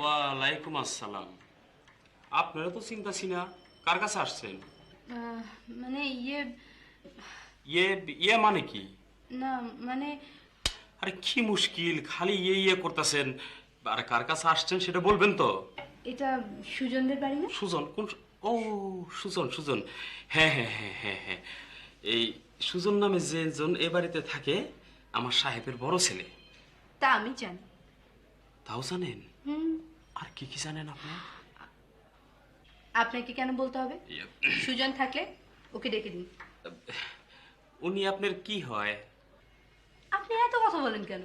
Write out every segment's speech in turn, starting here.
ওয়ালাইকুম আসসালাম। আপনারা তো চিন্তাছি না, কার কাছে আসছেন? মানে ইয়ে ইয়ে ইয়ে মানে কি? না মানে আরে কি মুশকিল, খালি ইয়ে ইয়ে করতেছেন। আরে কার কাছে আসছেন সেটা বলবেন তো। এটা সুজনদের বাড়ি না? সুজন? কোন ও সুজন, সুজন। হ্যাঁ হ্যাঁ হ্যাঁ হ্যাঁ হ্যাঁ। এই সুজন নামে যে জন এ বাড়িতে থাকে আমার সাহেবের বড় ছেলে। তা আমি জানি। তাও জানেন? হুম। আর কি কি জানেন আপনি? আপনাকে কেন বলতে হবে? সুজন থাকলে ওকে ডেকে দিন। উনি আপনার কি হয়? আপনি এত কথা বলেন কেন?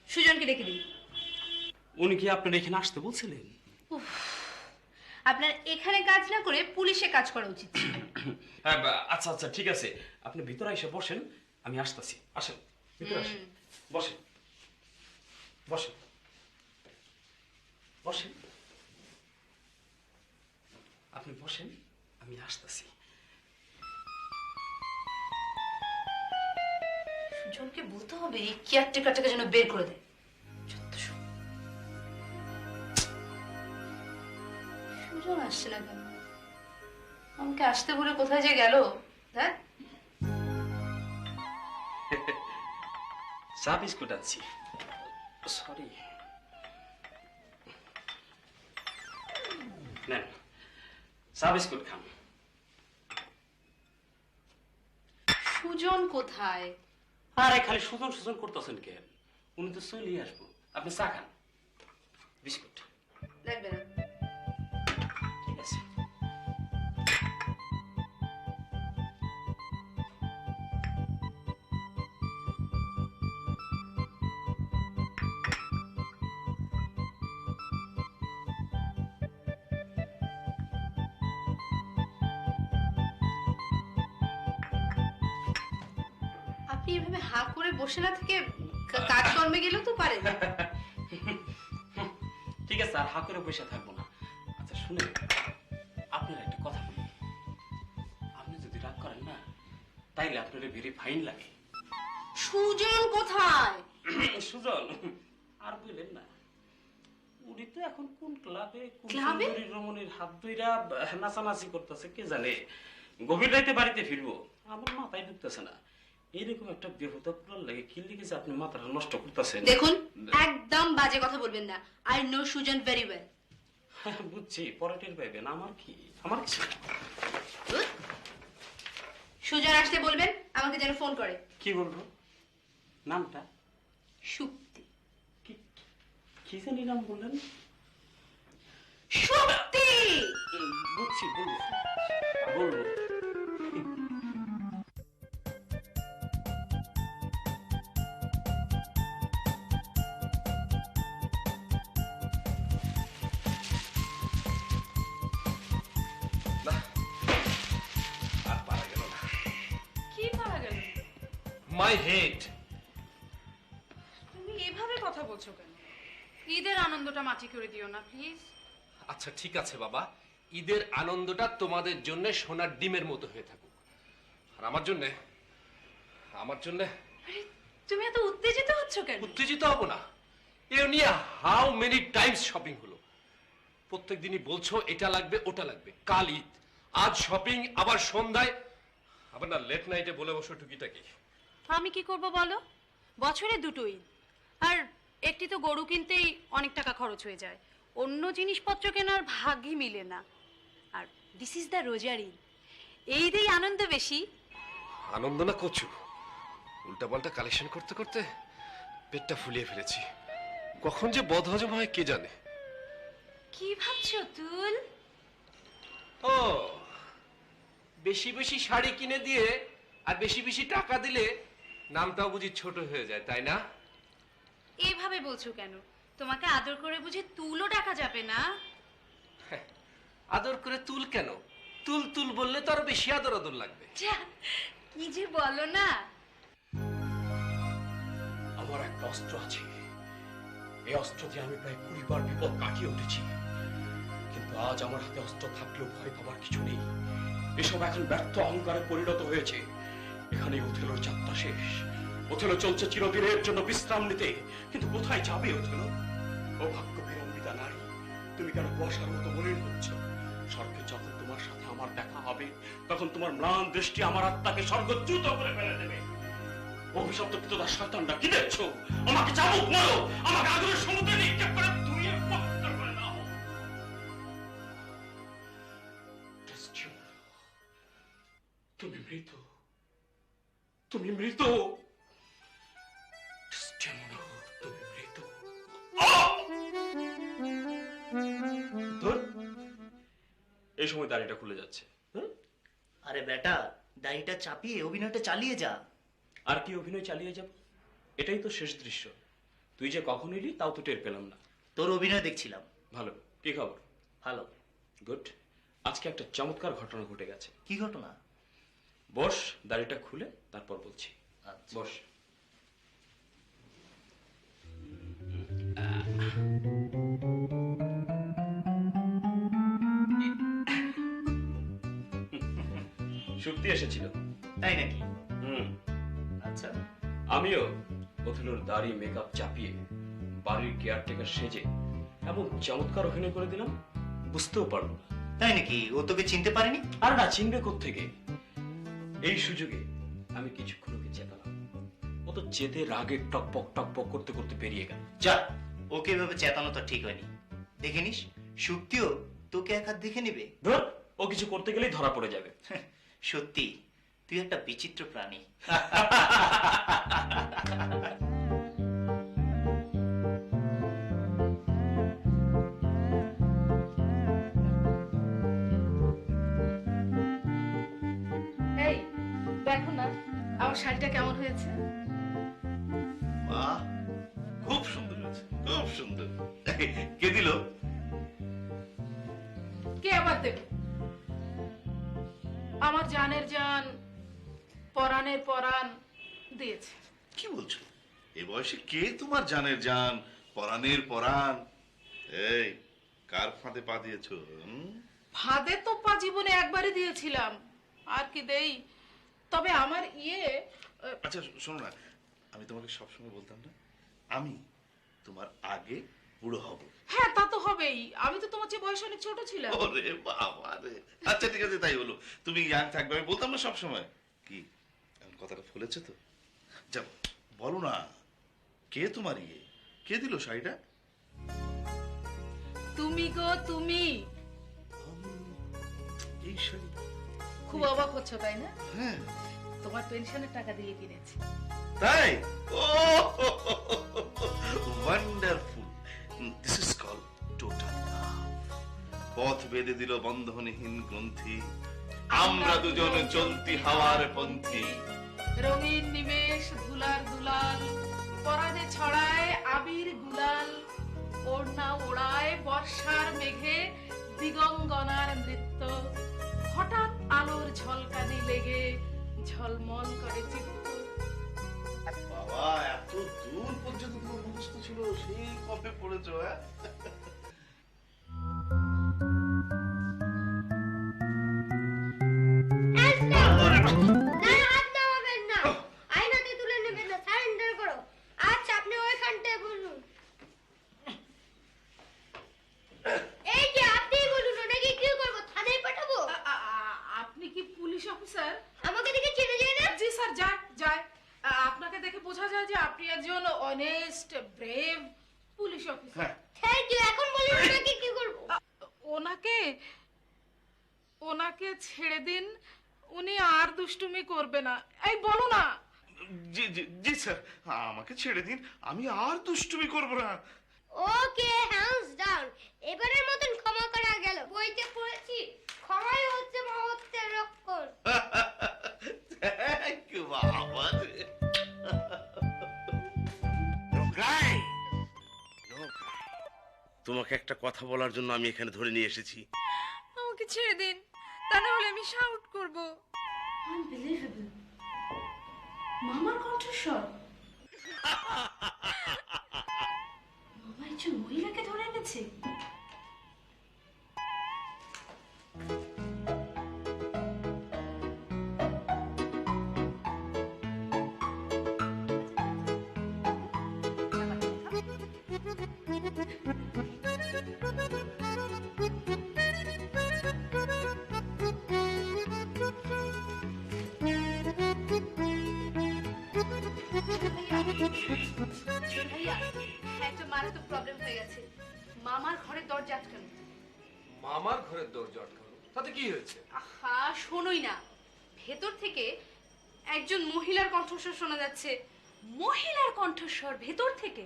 সুজনকে ডেকে দিন। উনি কি আপনার এখানে আসতে বলছিলেন? উফ, আপনার এখানে কাজ না করে পুলিশে কাজ করা উচিত ছিল। হ্যাঁ, আচ্ছা আচ্ছা ঠিক আছে, আপনি ভিতরে এসে বসেন, আমি আসতেছি। আসেন ভিতরে আসেন, বসেন বসেন বসেন, আপনি বসেন, আমি আসতেছি। সুজনকে বলতে হবে এই কেয়ারটেকারটাকে যেন বের করে দেয়। সুজন আসছে না কেন? আমাকে আসতে বলে কোথায় যে গেল? দেখ, চা বিস্কুট আনছি। সরি, নেন চা বিস্কুট খান। সুজন কোথায়? আরে খালি সুজন সুজন করতেছেন কেন? উনি তো চলিয়ে আসবো, আপনি চা খান। বিস্কুট লাগবে না। ঠিক আছে। আপনি এভাবে হা করে বসে না থেকে কাজকর্মে গেলেও তো পারেন। ঠিক আছে, আর হা করে বসে থাকবো না। আচ্ছা শুনে, আপনার একটা কথা বলি, আপনি যদি রাগ করেন না তাইলে আপনার ভেরি ফাইন লাগে। সুজন কোথায়? সুজন আর বললেন না, উনি তো এখন কোন ক্লাবে ক্লাবে? রমণীর হাত ধইরা নাচানাচি করতেছে কে জানে। গভীর রাতে বাড়িতে ফিরবো, আমার মাথায় ঢুকতেছে না। এরকম একটা বেহুদা পুরান লাগে, কি লিখেছে আপনি মাথাটা নষ্ট করতেছেন। দেখুন, একদম বাজে কথা বলবেন না। I know Sujan very well. বুঝছি, পরে টের পাইবেন। আমার কি, আমার কি। সুজন আসতে বলবেন আমাকে যেন ফোন করে। কি বলবো? নামটা সুপ্তি। কি, কি জানি নাম বললেন? সুপ্তি। বুঝছি, বলবো বলবো। আর পারা গেল না। কি পারা গেল? My head. তুমি এভাবে কথা বলছো কেন? ঈদের আনন্দটা মাটি করে দিও না প্লিজ। আচ্ছা ঠিক আছে বাবা, ঈদের আনন্দটা তোমাদের জন্য সোনার ডিমের মতো হয়ে থাকুক, আর আমার জন্য আরে তুমি এত উত্তেজিত হচ্ছ কেন? উত্তেজিত হব না? এ নিয়ে হাউ মেনি টাইমস শপিং হলো। প্রত্যেক দিনই বলছো এটা লাগবে ওটা লাগবে। কাল ঈদ, আজ শপিং, আবার সন্ধ্যায় আবার না লেট নাইটে বলে বসো টুকিটাকি। আমি কি করব বলো? বছরে দুটো ঈদ, আর একটি তো গরু কিনতেই অনেক টাকা খরচ হয়ে যায়। অন্য জিনিসপত্র কেনার ভাগ্যই মিলে না। আর দিস ইজ দ্য রোজার ঈদ, এই ঈদেই আনন্দ বেশি। আনন্দ না কচু, উল্টা পাল্টা কালেকশন করতে করতে পেটটা ফুলিয়ে ফেলেছি। কখন যে বদহজম হয় কে জানে। কি ভাবছো তুল? ও, বেশি বেশি শাড়ি কিনে দিয়ে আর বেশি বেশি টাকা দিলে নামটাও বুঝি ছোট হয়ে যায়, তাই না? এইভাবে বলছো কেন? তোমাকে আদর করে বুঝি তুলও টাকা যাবে না? আদর করে তুল কেন? তুল তুল বললে তো আরো বেশি আদর আদর লাগবে। যা, কি যে বলো না। আমার একটা অস্ত্র আছে, এই অস্ত্র দিয়ে আমি প্রায় 20 বার বিপদ কাটিয়ে উঠেছি, কিন্তু আজ আমার হাতে অস্ত্র থাকলেও ভয় পাবার কিছু নেই। এসব এখন ব্যর্থ অহংকারে পরিণত হয়েছে। এখানে ওথেলোর যাত্রা শেষ। ওথেলো চলছে চিরদিনের জন্য বিশ্রাম নিতে, কিন্তু কোথায় যাবে ওথেলো? ও ভাগ্য বিড়ম্বিতা নারী, তুমি কেন কুয়াশার মতো মলিন হচ্ছ? স্বর্গে যখন তোমার সাথে আমার দেখা হবে, তখন তোমার ম্লান দৃষ্টি আমার আত্মাকে স্বর্গচ্যুত করে ফেলে দেবে। অভিশপ্ত পিতদার শয়তানরা কি দেখছো? আমাকে চাবুক মারো, আমাকে আগুনের সমুদ্রে নিক্ষেপ করে ধুয়ে পবিত্র করে দাও। তুমি মৃত, তুমি মৃত, তুমি মৃত। ধুর, এই সময় দাড়িটা খুলে যাচ্ছে। আরে বেটা, দাড়িটা চাপিয়ে অভিনয়টা চালিয়ে যা। আর কি অভিনয় চালিয়ে যাব? এটাই তো শেষ দৃশ্য। তুই যে কখন এলি তাও তো টের পেলাম না। তোর অভিনয় দেখছিলাম। ভালো, কি খবর? ভালো। গুড। আজকে একটা চমৎকার ঘটনা ঘটে গেছে। কি ঘটনা? বস, দাড়িটা খুলে তারপর বলছি। আচ্ছা। বস। শুক্তি এসেছিল। তাই নাকি? হুম। আচ্ছা। আমিও অথলোর দাড়ি মেকআপ চাপিয়ে বাড়ির কেয়ারটেকার সেজে এমন চমৎকার অভিনয় করে দিলাম, বুঝতেও পারলো না। তাই নাকি? ও তোকে চিনতে পারেনি? আর না, চিনবে কোত্থেকে? এই সুযোগে আমি কিছুক্ষণ ওকে চেতালাম। ও তো চেতে রাগে টকপক টকপক করতে করতে বেরিয়ে গেল। যা, ওকে এভাবে চেতানো তো ঠিক হয়নি। দেখে নিস, শুক্তিও তোকে এক হাত দেখে নিবে। ধর, ও কিছু করতে গেলেই ধরা পড়ে যাবে। সত্যি তুই একটা বিচিত্র প্রাণী। এই দেখো না আমার শাড়িটা কেমন হয়েছে। বাহ, খুব সুন্দর হয়েছে, খুব সুন্দর। কে দিল? কে আবার দেবে? আমার জানের জান, পরাণের পরাণ দিয়েছে। কি বলছো? এ বয়সে কে তোমার জানের জান, পরাণের পরাণ? এই, কার ফাঁদে পা দিয়েছো? ফাঁদে তো পা জীবনে একবারই দিয়েছিলাম, আর কি দেই? তবে আমার আচ্ছা শোনো না, আমি তোমাকে সবসময় বলতাম না, আমি তোমার আগে বুড়ো হব। হ্যাঁ, তা তো হবেই। আমি তো তোমার চেয়ে বয়স অনেক ছোট ছিলাম। ওরে বাবা রে। আচ্ছা ঠিক আছে, তাই হলো। তুমি ইয়াং থাকবে, আমি বলতাম না সবসময়। কি এখন কথাটা ফুলেছে তো? যা বলো না, কে তোমার কে দিল শাড়িটা? তুমি গো তুমি। এই শাড়ি? খুব অবাক হচ্ছ তাই না? হ্যাঁ। তোমার পেনশনের টাকা দিয়ে কিনেছি। তাই? ও wonderful. This is call total love. পথ বেঁধে দিল বন্ধনহীন গ্রন্থি, আমরা দুজন চলতি হাওয়ার পন্থী। রঙিন নিমেষ ধুলার দুলাল, পরাণে ছড়ায় আবির গুলাল, ওড়না ওড়ায় বর্ষার মেঘে দিগঙ্গনার নৃত্য। হঠাৎ আলোর ঝলকানি লেগে ঝলমল করে চিত্ত। বাবা, এত দূর পর্যন্ত তোমার মুখস্থ ছিল, সেই কবে পড়েছো? হ্যাঁ, আপনি কি পুলিশ অফিসার? আমাকে দেখে চেনা যায় না? জি স্যার, যায় যায়। আপনাকে দেখে বোঝা যায় যে আপনি একজন honest brave police officer. Thank you. এখন বলুন ওনাকে কি করব? ওনাকে ওনাকে ছেড়ে দিন, উনি আর দুষ্টুমি করবে না। এই বলো না। জি জি জি স্যার, আমাকে ছেড়ে দিন, আমি আর দুষ্টুমি করব না। ওকে, হ্যান্ডস ডাউন। এবারের মতন ক্ষমা করা গেল। বইতে পড়েছি, ক্ষমাই হচ্ছে মহত্বের লক্ষণ। থ্যাংক ইউ বাবা। তোমাকে একটা কথা বলার জন্য আমি এখানে ধরে নিয়ে এসেছি। আমাকে ছেড়ে দিন, তা না হলে আমি শাউট করব। আনবিলিভেবল। মামার কণ্ঠস্বর। মামা একজন মহিলাকে ধরে এনেছে। ভাইয়া একটা মারাত্মক প্রবলেম হয়ে গেছে। মামার ঘরের দরজা আটকানো। মামার ঘরের দরজা আটকানো, তাতে কি হয়েছে? আহা শোনোই না, ভেতর থেকে একজন মহিলার কণ্ঠস্বর শোনা যাচ্ছে। মহিলার কণ্ঠস্বর ভেতর থেকে?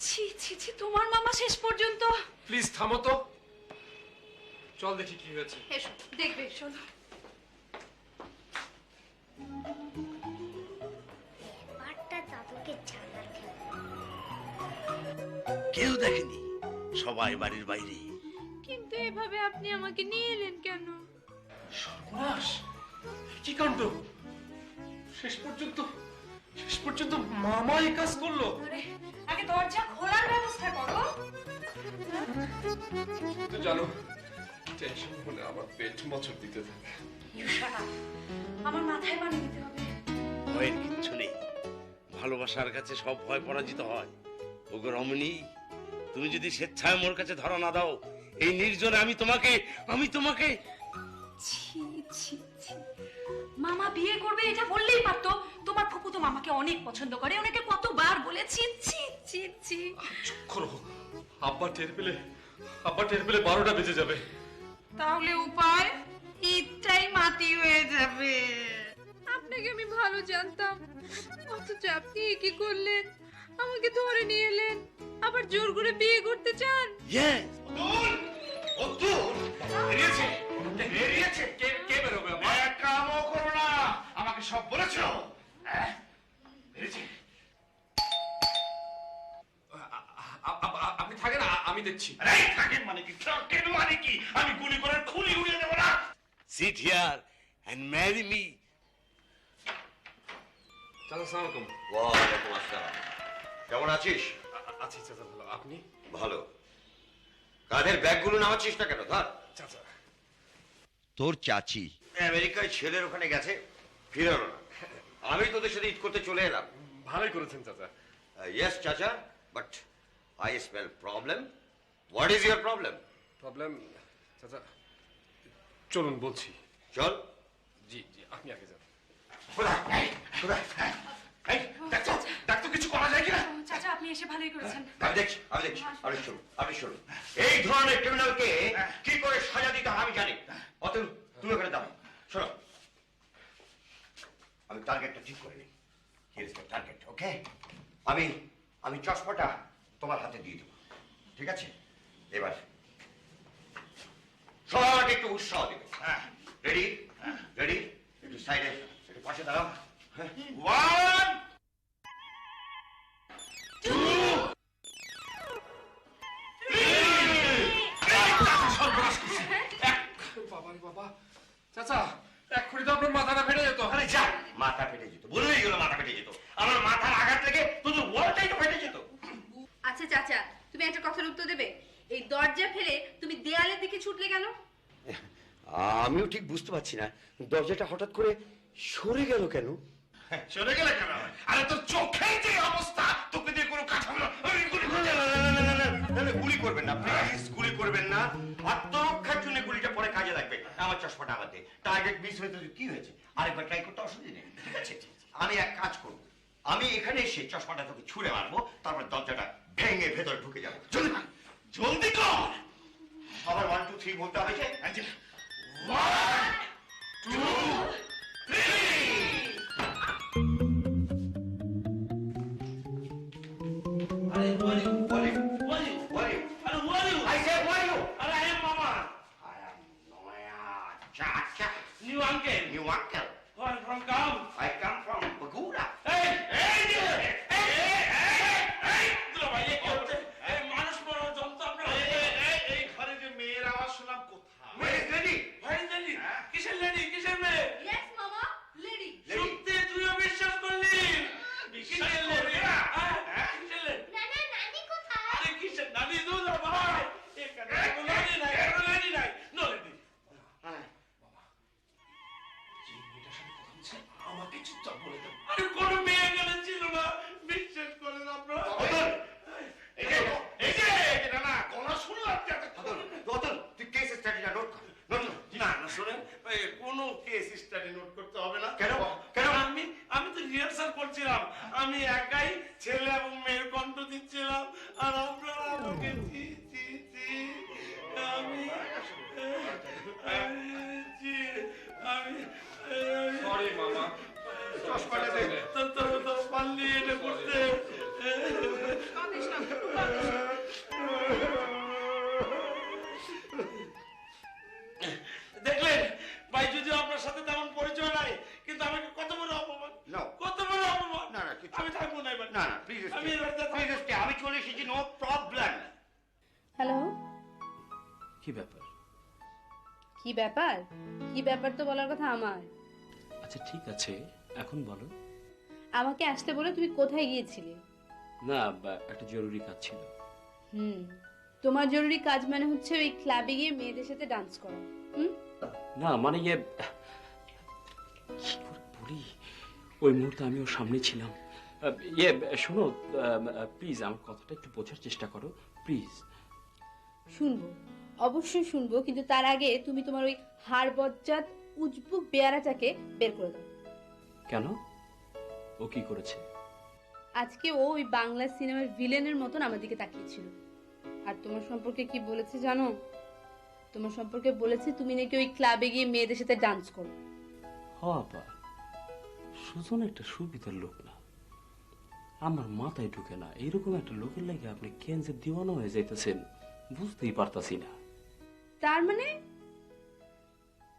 ছি ছি ছি, তোমার মামা শেষ পর্যন্ত। প্লিজ থামো তো, চল দেখি কি হয়েছে। এসো দেখবে, শোনো। এবারটা দাদুকে জানার খেলা। কেউ দেখেনি, সবাই বাড়ির বাইরে। কিন্তু এভাবে আপনি আমাকে নিয়ে এলেন কেন? সর্বনাশ, কি কাণ্ড! শেষ পর্যন্ত মামা এই কাজ করলো। আরে আগে দরজা খোলার ব্যবস্থা করো। তো জানো, টেনশন হলে আমার পেট মোচড় দিতে থাকে। You shut up. আমার মাথায় পানি দিতে হবে। ভয়ের কিচ্ছু নেই, ভালোবাসার কাছে সব ভয় পরাজিত হয়। ওগো রমণী, তুমি যদি স্বেচ্ছায় মোর কাছে ধরা না দাও, এই নির্জনে আমি তোমাকে ছি ছি ছি, মামা বিয়ে করবে এটা বললেই পারতো। তোমার ফুপু তো মামাকে অনেক পছন্দ করে, ওনাকে কতবার বলেছি। ছি ছি ছি। চুপ করো, আব্বা টের পেলে 12টা বেজে যাবে। তাহলে উপায়? ঈদটাই মাটি হয়ে যাবে। আপনাকে আমি ভালো জানতাম, অথচ আপনি কি করলেন? আমাকে ধরে নিয়ে এলেন, আবার জোর করে বিয়ে করতে চান? ইয়েস। বেরিয়েছে? কে বেরোবে? এক কামও করো না, আমাকে সব বলেছো। আপনি থাকেন, আমি দেখছি। থাকেন মানে কি? থাকেন মানে কি? আমি গুলি করে খুলি উড়িয়ে দেবো না? Sit here and marry me. চাচা আসসালামু আলাইকুম। ওয়ালাইকুম আসসালাম। কেমন আছিস? আছি চাচা, ভালো। আপনি? ভালো। কাঁধের ব্যাগগুলো নামাচ্ছিস না কেন? ধর। চাচা, তোর চাচি আমেরিকায় ছেলের ওখানে গেছে, ফিরে এলো না। আমি তোদের সাথে ঈদ করতে চলে এলাম। ভালোই করেছেন চাচা। ইয়েস চাচা, but I smell problem. What is your problem? Problem চাচা, চলুন বলছি। চল। জি, আপনি আগে যান। দেখতো কিছু করা যায় কিনা? চাচা আপনি এসে ভালোই করেছেন। আমি দেখছি। আপনি শুনুন। এই ধরনের ক্রিমিনালকে কি করে সাজা দিতে হয় আমি জানি। অতএব তুমি ওখানে দাও। শোনো, আমি টার্গেটটা ঠিক করে নিই। হিয়ার ইজ দ্য টার্গেট, ওকে? আমি চশমাটা তোমার হাতে দিয়ে দেবো, ঠিক আছে? এবার সবাই আমাকে একটু উৎসাহ দেবে। রেডি? একটু সাইডে, একটু পাশে দাঁড়াও। 1 বাবা, চাচা এক্ষুনি তো আপনার মাথাটা ফেটে যেত। আরে যা, মাথা ফেটে যেত, বলেই গেল মাথা ফেটে যেত। আমার মাথার আঘাত লেগে তোদের ওয়ালটাই তো ফেটে যেত। আচ্ছা চাচা, তুমি একটা কথার উত্তর দেবে? এই দরজা ফেলে তুমি দেয়ালের দিকে ছুটলে কেন? আমিও ঠিক বুঝতে পারছি না, দরজাটা হঠাৎ করে সরে গেল কেন? চলে গেলে কেন? আরে তোর চোখের যে অবস্থা, তোকে দিয়ে কোনো কাজ হবে না। গুলি করবেন না প্লিজ, গুলি করবেন না। আত্মরক্ষার জন্য গুলিটা পরে কাজে লাগবে। আমার চশমাটা আমার দে। টার্গেট মিস হয়েছে, কি হয়েছে? আরেকবার ট্রাই করতে অসুবিধা নেই, ঠিক আছে? আমি এক কাজ করবো, আমি এখানে এসে চশমাটা তোকে ছুঁড়ে মারবো, তারপর দরজাটা ভেঙে ভেতরে ঢুকে যাবো। জলদি কর। আবার 1 2 3 বলতে হবে যে? 1 2 3। New uncle. Where from come? I come from Pagoda. মানুষ মনে জমতো আমরা। এই ঘরে যে মেয়ের আওয়াজ শুনলাম, কোথায়? Where is lady? কিসের লেডি? কিসের মেয়ে? ইয়েস মামা, লেডি। সত্যি তুইও বিশ্বাস করলি? কিসের লেডি? কিসের লেডি? নানা নানি কোথায়? করছিলাম, আমি একাই ছেলে এবং মেয়ের কণ্ঠ দিচ্ছিলাম, আর আপনারা আমাকে ছি ছি ছি আমি সরি মামা, চশমাটা দে। তো পারলি এটা করতে। কাঁদিস না, একটু কাঁদিস না। দেখলেন ভাই, যদিও আপনার সাথে তেমন পরিচয় নাই, কিন্তু আমাকে কত বড় অপমান, No. কত বড় অপমান। না না কিছু আমি থাকবো না এবার। না না প্লিজ আমি এবার থাকবো না। প্লিজ আমি চলে এসেছি, নো প্রবলেম। হ্যালো, কি ব্যাপার? কি ব্যাপার? কি ব্যাপার তো বলার কথা আমার। আচ্ছা ঠিক আছে, এখন বলো। আমাকে আসতে বলে তুমি কোথায় গিয়েছিলে? না, একটা জরুরি কাজ ছিল। তোমার জরুরি কাজ মানে হচ্ছে ওই ক্লাবে গিয়ে মেয়েদের সাথে ডান্স করা। না মানে ইয়ে, কি করে বলি, ওই মুহূর্তে আমি ওর সামনে ছিলাম। ইয়ে শোনো, প্লিজ আমার কথাটা একটু বোঝার চেষ্টা করো, প্লিজ। শুনবো, অবশ্যই শুনবো, কিন্তু তার আগে তুমি তোমার ওই হাড় বজ্জাত উজবুক বেয়ারাটাকে বের করে দাও। কেন? ও কি করেছে? আজকে ও ওই বাংলা সিনেমার ভিলেনের মতন আমার দিকে তাকিয়েছিল। আর তোমার সম্পর্কে কি বলেছে জানো? তোমার সম্পর্কে বলেছে তুমি নাকি ওই ক্লাবে গিয়ে মেয়েদের সাথে ডান্স করো। আপা, সুজন একটা সুবিধার লোক না, আমার মাথায় ঢুকে না। এরকম একটা লোকের লাগে আপনি কেন যে দিওয়ানা হয়ে যাইতেছেন বুঝতেই পারতাছি না।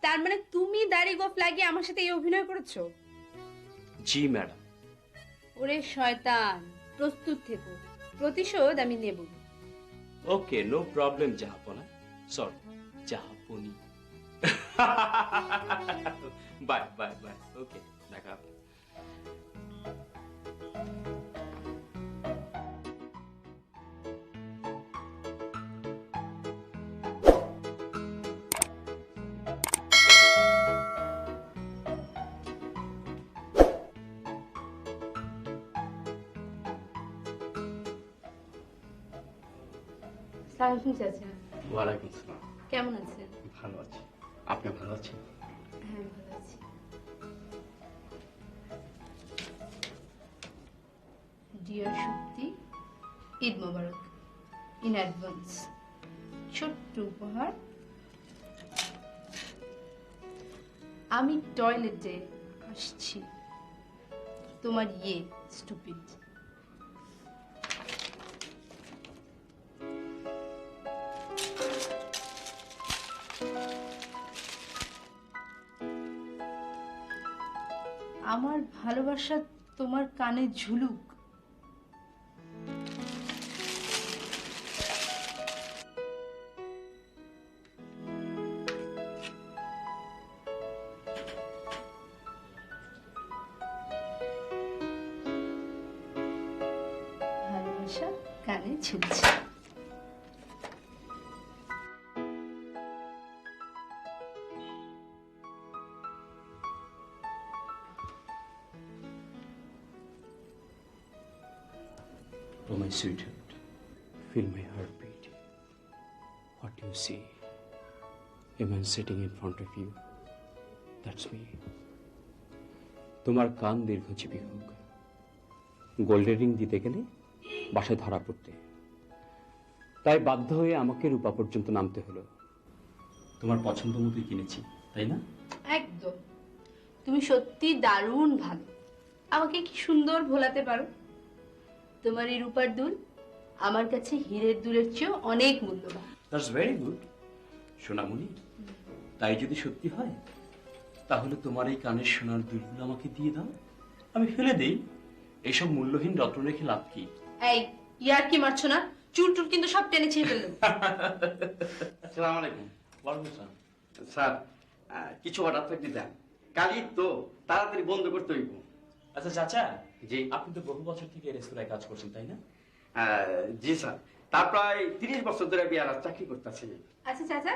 তার মানে তুমি দাড়ি গোফ লাগিয়ে আমার সাথে এই অভিনয় করেছো? জি ম্যাডাম। ওরে শয়তান, প্রস্তুত থেকো, প্রতিশোধ আমি নেব। ওকে, নো প্রবলেম জাহাপনা, সরি জাহাপনি। বাই বাই বাই, ওকে, দেখা হবে। সালাম চাচা, ওয়ালাইকুম আসসালাম। কেমন আছেন? ভালো আছি, আপনি ভালো আছেন? হ্যাঁ ভালো আছি। ডিয়ার শক্তি, ঈদ মোবারক ইন অ্যাডভান্স। ছোট্ট উপহার। আমি টয়লেটে আসছি, তোমার ইয়ে স্টুপিড। আমার ভালোবাসা তোমার কানে ঝুলুক। ভালোবাসা কানে ঝুলছে। Oh, my sweetheart, feel my heartbeat. What do you see? A man sitting in front of you. That's me. তোমার কান দীর্ঘজীবী হোক। গোল্ডেন রিং দিতে গেলে বাসায় ধরা পড়তে, তাই বাধ্য হয়ে আমাকে রূপা পর্যন্ত নামতে হলো। তোমার পছন্দ মতোই কিনেছি, তাই না? একদম, তুমি সত্যি দারুণ ভালো। আমাকে কি সুন্দর ভোলাতে পারো। তোমার এই রূপার দুল আমার কাছে হীরের দুলের চেয়েও অনেক মূল্যবান। দ্যাটস ভেরি গুড সোনামণি। তাই যদি সত্যি হয় তাহলে তোমার এই কানের সোনার দুলগুলো আমাকে দিয়ে দাও, আমি ফেলে দেই। এইসব মূল্যহীন রত্ন রেখে লাভ কি? এই ইয়ার কি মারছো না? চুল টুল কিন্তু সব টেনে ছিঁড়ে ফেললো। আসসালামু আলাইকুম। ওয়ালাইকুম আসসালাম। স্যার, কিছু অর্ডার থাকলে দেন, কালই তো তাড়াতাড়ি বন্ধ করতে হইব। আচ্ছা চাচা, জি। আপনি তো বহু বছর থেকে এই রেস্তোরাঁয় কাজ করছেন, তাই না? জি স্যার, তার প্রায় 30 বছর ধরে বিয়ার চাকরি করতেছি। আচ্ছা চাচা,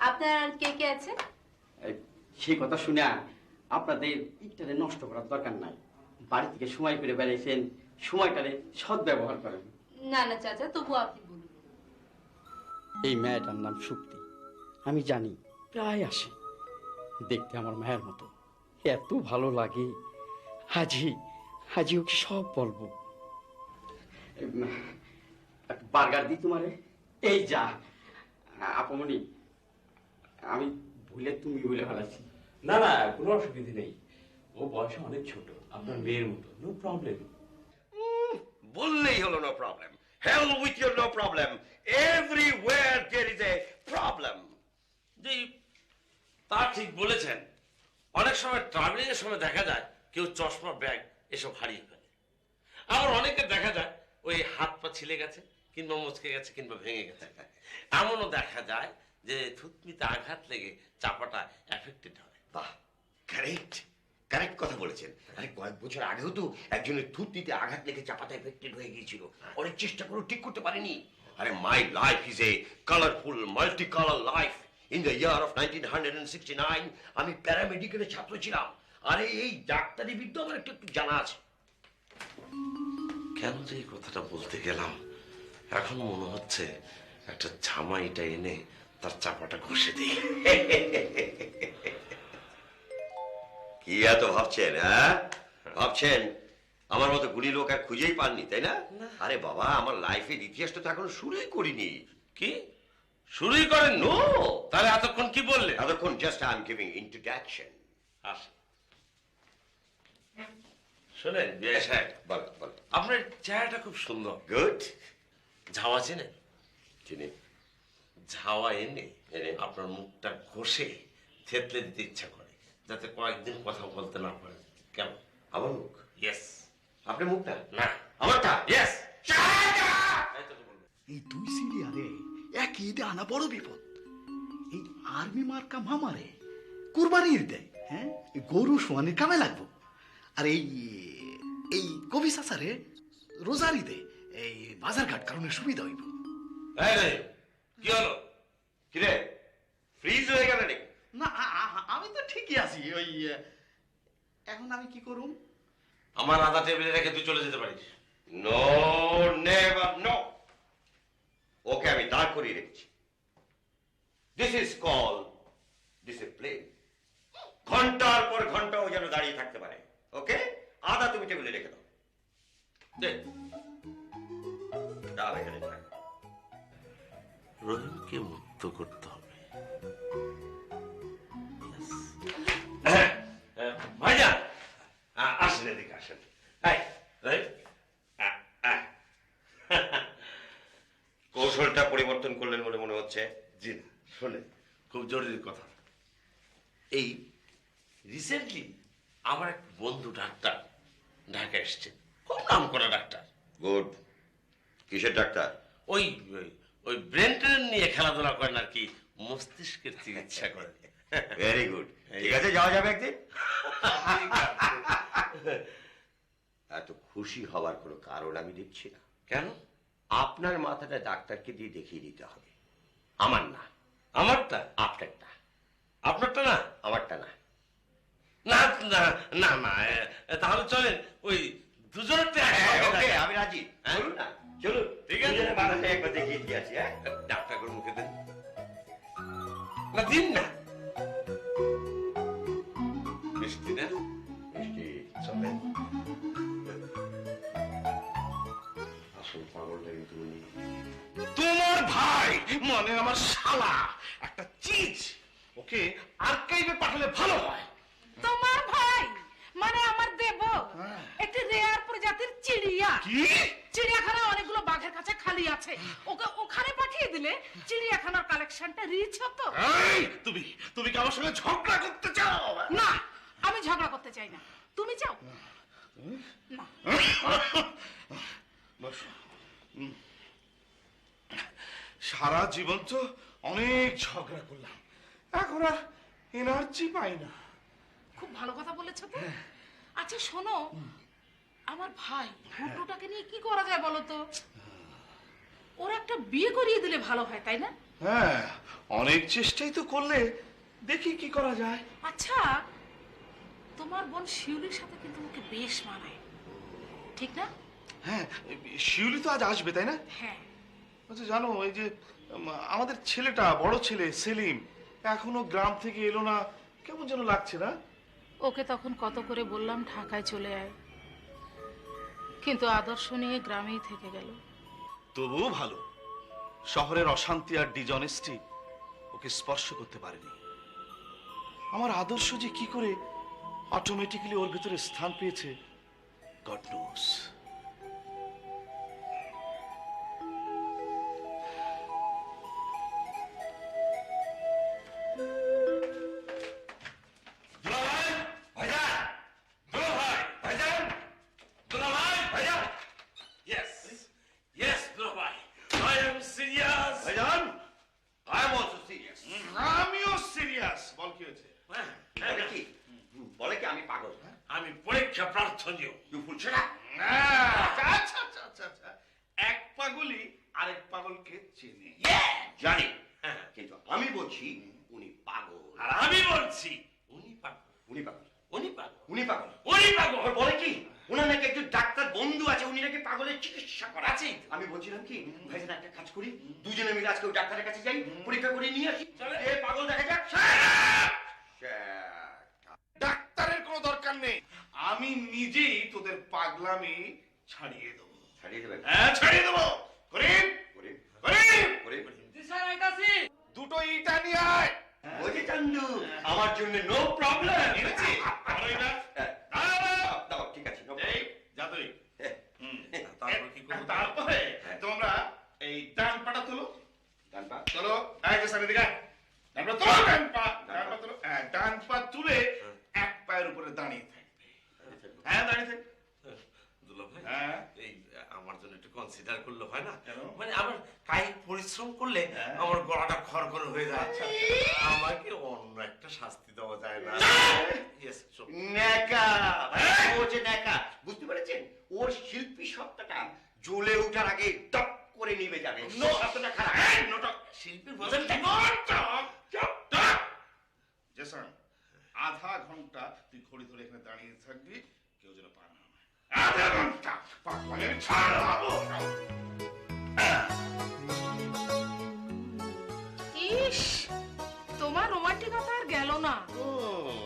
আপনার আর কে কে আছে? সেই কথা শুনে আপনাদের ইটারে নষ্ট করার দরকার নাই। বাড়ি থেকে সময় করে বেড়াইছেন, সময়টারে সৎ ব্যবহার করেন। না না চাচা, তবু আপনি বলুন। এই মেয়েটার নাম শক্তি, আমি জানি প্রায় আসে, দেখতে আমার মায়ের মতো, এত ভালো লাগে। আজ ওকে সব বলবো। বার্গার দিই তোমারে, এই যা। আপমনি, আমি ভুলে তুমি বলে ফেলাচ্ছি। না না, কোনো অসুবিধা নেই, ও বয়সে অনেক ছোট, আপনার মেয়ের মতো, নো প্রবলেম। বললেই হলো no problem. Hell with your no problem. Everywhere there is a problem. জি, তা ঠিক বলেছেন। অনেক সময় ট্রাভেলিং এর সময় দেখা যায় কেউ চশমা, ব্যাগ এসব হারিয়ে ফেলে। আবার অনেকে দেখা যায় ওই হাত পা ছিলে গেছে, কিংবা মুচকে গেছে, কিংবা ভেঙে গেছে। এমনও দেখা যায় যে থুতনিতে আঘাত লেগে চাপাটা এফেক্টেড হয়। বাহ, কারেক্ট কারেক্ট কথা বলেছেন। আরে কয়েক বছর আগেও তো একজনের থুতনিতে আঘাত লেগে চাপাটা এফেক্টেড হয়ে গিয়েছিল, অনেক চেষ্টা করে ঠিক করতে পারেনি। আরে my life is a colourful multi colour life. In the year of 1969 আমি প্যারামেডিকেলের ছাত্র ছিলাম। আরে এই ডাক্তারি বিদ্যা আমার একটু একটু জানা আছে। কেন যে এই কথাটা বলতে গেলাম, এখন মনে হচ্ছে একটা ঝামাইটা এনে তার চাপাটা ঘষে দিই। কি এত ভাবছেন? হ্যাঁ, ভাবছেন আমার মতো গুণী লোক আর খুঁজেই পাননি, তাই না? আরে বাবা, আমার লাইফের ইতিহাসটা তো এখনো শুরুই করিনি। কি শুরুই করেন? নো। তাহলে এতক্ষণ কি বললে? এতক্ষণ just I am giving introduction. শোনেন বিয়ে সাহেব, বল বল। আপনার চেহারাটা খুব সুন্দর। গুড। ঝাওয়া চেনেন? চিনি। ঝাওয়া এনে আপনার মুখটা ঘষে থেতলে দিতে ইচ্ছা করে, যাতে কয়েকদিন কথা বলতে না পারে। কেমন? আমার মুখ? ইয়েস। আপনার মুখটা? না, আমারটা? ইয়েস। এই দুই সিরিয়ারে এক ঈদে আনা বড় বিপদ। এই আর্মি মার্কা মামারে কুরবানির দেয়, হ্যাঁ, গরু সোয়ানির কামে লাগবো। আর এই এই কবি চাচারে রোজারি দে এই বাজার ঘাট কারণে সুবিধা হইব। কি হলো? কিরে, ফ্রিজ হয়ে গেল নাকি? না, আমি তো ঠিকই আছি। ওই এখন আমি কি করুম? আমার আধা টেবিলে রেখে তুই চলে যেতে পারিস। No, never, no. ওকে আমি দাঁড় করিয়ে রেখেছি। This is call discipline. ঘন্টার পর ঘন্টা ও যেন দাঁড়িয়ে থাকতে পারে। ওকে, আদা তুমি টেবিলে রেখে দাও। দে, দাও এখানে থাক। রহিমকে মুক্ত করতে হবে। ভাইজান আসেন, এদিকে আসেন। কৌশলটা পরিবর্তন করলেন বলে মনে হচ্ছে। জি না, শোনে, খুব জরুরি কথা। এই রিসেন্টলি আমার এক বন্ধু ডাক্তার ঢাকা এসছে, খুব নাম করা ডাক্তার। গুড। কিসের ডাক্তার? ওই ওই ব্রেন ট্রেন নিয়ে খেলাধুলা করেন আর কি, মস্তিষ্কের চিকিৎসা করেন। Very good. ঠিক আছে, যাওয়া যাবে একদিন। এত খুশি হওয়ার কোনো কারণ আমি দেখছি না। কেন? আপনার মাথাটা ডাক্তারকে দিয়ে দেখিয়ে দিতে হবে। আমার না। আমারটা? আপনারটা। আপনারটা না? আমারটা না। না না না না, তাহলে চলেন ওই দুজনেরটা। ওকে, আমি রাজি। চলুন না, চলুন। ঠিক আছে, মাথাটা একবার দেখিয়ে দিয়ে আসি। হ্যাঁ, ডাক্তার করে মুখে দেন না, দিন না। মিষ্টি না? মিষ্টি চলেন। আসল পাগলটা কিন্তু উনি। তোমার ভাই মানে আমার শালা একটা চিজ, ওকে আর্কাইভে পাঠালে ভালো হয়। তোমার ভাই মানে আমার দেব একটি রেয়ার প্রজাতির চিড়িয়া। কি? চিড়িয়াখানা অনেকগুলো বাঘের কাছে খালি আছে, ওকে ওখানে পাঠিয়ে দিলে চিড়িয়াখানার কালেকশনটা রিচ হতো। এই, তুমি তুমি কি আমার সঙ্গে ঝগড়া করতে চাও? না, আমি ঝগড়া করতে চাই না। তুমি চাও? না। সারা জীবন তো অনেক ঝগড়া করলাম, এখন আর এনার্জি পাই না। খুব ভালো কথা বলেছো তো। আচ্ছা শোনো, আমার ভাই ফুটোটাকে নিয়ে কি করা যায় বলো তো? ওর একটা বিয়ে করিয়ে দিলে ভালো হয়, তাই না? হ্যাঁ, অনেক চেষ্টাই তো করলে, দেখি কি করা যায়। আচ্ছা, তোমার বোন শিউলির সাথে কিন্তু ওকে বেশ মানায়, ঠিক না? হ্যাঁ, শিউলি তো আজ আসবে, তাই না? হ্যাঁ। আচ্ছা জানো, এই যে আমাদের ছেলেটা, বড় ছেলে সেলিম, এখনো গ্রাম থেকে এলো না, কেমন যেন লাগছে না? ওকে তখন কত করে বললাম ঢাকায় চলে আয়, কিন্তু আদর্শ নিয়ে গ্রামেই থেকে গেল। তবুও ভালো, শহরের অশান্তি আর ডিজনেস্টি ওকে স্পর্শ করতে পারেনি। আমার আদর্শ যে কি করে অটোমেটিক্যালি ওর ভেতরে স্থান পেয়েছে, গড নোস। আমিও সিরিয়াস। বল কি হয়েছে? বলে কি আমি পাগল, আমি পরীক্ষা প্রার্থনীয়। আচ্ছা আচ্ছা আচ্ছা আচ্ছা, এক পাগলই আরেক পাগলকে চেনে। জানি, কিন্তু আমি বলছি উনি পাগল। আর আমি বলছি উনি পাগল। উনি পাগল, উনি পাগল, উনি পাগল, উনি পাগল। বলে কি ওনার নাকি একজন ডাক্তার বন্ধু আছে, উনি নাকি পাগলের চিকিৎসা করে। আছে। আমি বলছিলাম কি ভাইজান একটা কাজ করি, দুজনে মিলে আজকে ওই ডাক্তারের কাছে যাই, পরীক্ষা করে নিয়ে আসি, এ পাগল দেখা যাক। ডাক্তারের কোনো দরকার নেই, আমি নিজেই তোদের পাগলামি ছাড়িয়ে দেবো। ছাড়িয়ে দেবেন? হ্যাঁ ছাড়িয়ে দেবো। করিম, করিম, করিম, করিম, দুটো ইটা নিয়ে আয়। ওই চান্দু আমার জন্য নো প্রবলেম। ঠিক আছে, যা তুই। তারপর কি করবো? তারপরে তোমরা এই ডান পাটা তোলো। ডান পা চলো, এই যে সামনে দিকে ডান পা তোলো, ডান পা, ডান পা তোলো। হ্যাঁ, ডান পা তুলে এক পায়ের উপরে দাঁড়িয়ে থাকবে। হ্যাঁ দাঁড়িয়ে থাকবে। দুলা ভাই, হ্যাঁ। এই আমার জন্য একটু কনসিডার করলে হয় না? কেন? মানে আমার কায়িক পরিশ্রম করলে আমার গলাটা খড়খড় হয়ে যায়। আমাকে অন্য একটা শাস্তি দেওয়া যায় না? Yes, sure. নেকা, ও যে নেকা, বুঝতে পেরেছেন? ওর শিল্পী সত্তাটা জ্বলে ওঠার আগে টপ করে নিভে যাবে। সত্তাটা খারাপ। শিল্পীর বোঝেন জেসন, আধা ঘন্টা তুই ঘড়ি ধরে এখানে দাঁড়িয়ে থাকবি, কেউ যেন পা না নামায়। আধা ঘন্টা পাগলামি ছাড়াবো। ইস, তোমার রোমান্টিকতা আর গেল না। ও,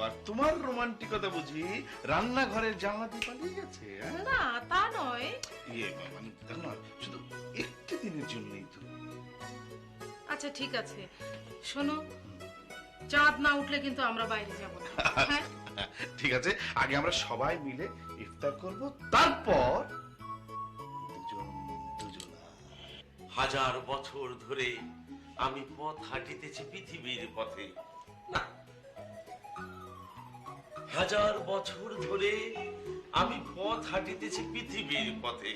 আর তোমার রোমান্টিকতা বুঝি রান্নাঘরের জানলা দিয়ে পালিয়ে গেছে? না তা নয়। ইয়ে মানে দেখো না, শুধু একটি দিনের জন্যই তো। আচ্ছা ঠিক আছে, শোনো, চাঁদ না উঠলে কিন্তু আমরা বাইরে যাব না। হ্যাঁ ঠিক আছে, আগে আমরা সবাই মিলে ইফতার করব, তারপর দুজন দুজনা। হাজার বছর ধরে আমি পথ হাঁটিতেছি পৃথিবীর পথে। না, হাজার বছর ধরে আমি পথ হাঁটিতেছি পৃথিবীর পথে,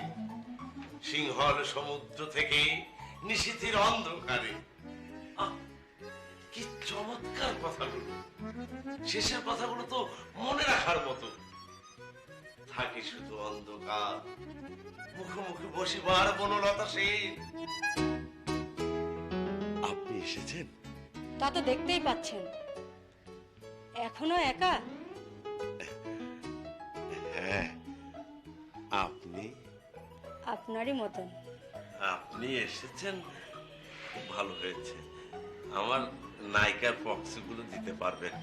সিংহল সমুদ্র থেকে নিশীথের অন্ধকারে। আহ, কি চমৎকার কথাগুলো! শেষের কথাগুলো তো মনে রাখার মতো। থাকি শুধু অন্ধকার, মুখোমুখি বসিবার বনলতা সেন। আপনি এসেছেন? তা তো দেখতেই পাচ্ছেন। এখনো একা? হ্যাঁ, আপনি আপনারই মতন। আপনি এসেছেন, খুব ভালো হয়েছে। আমার নায়িকার প্রক্সিগুলো দিতে পারবেন?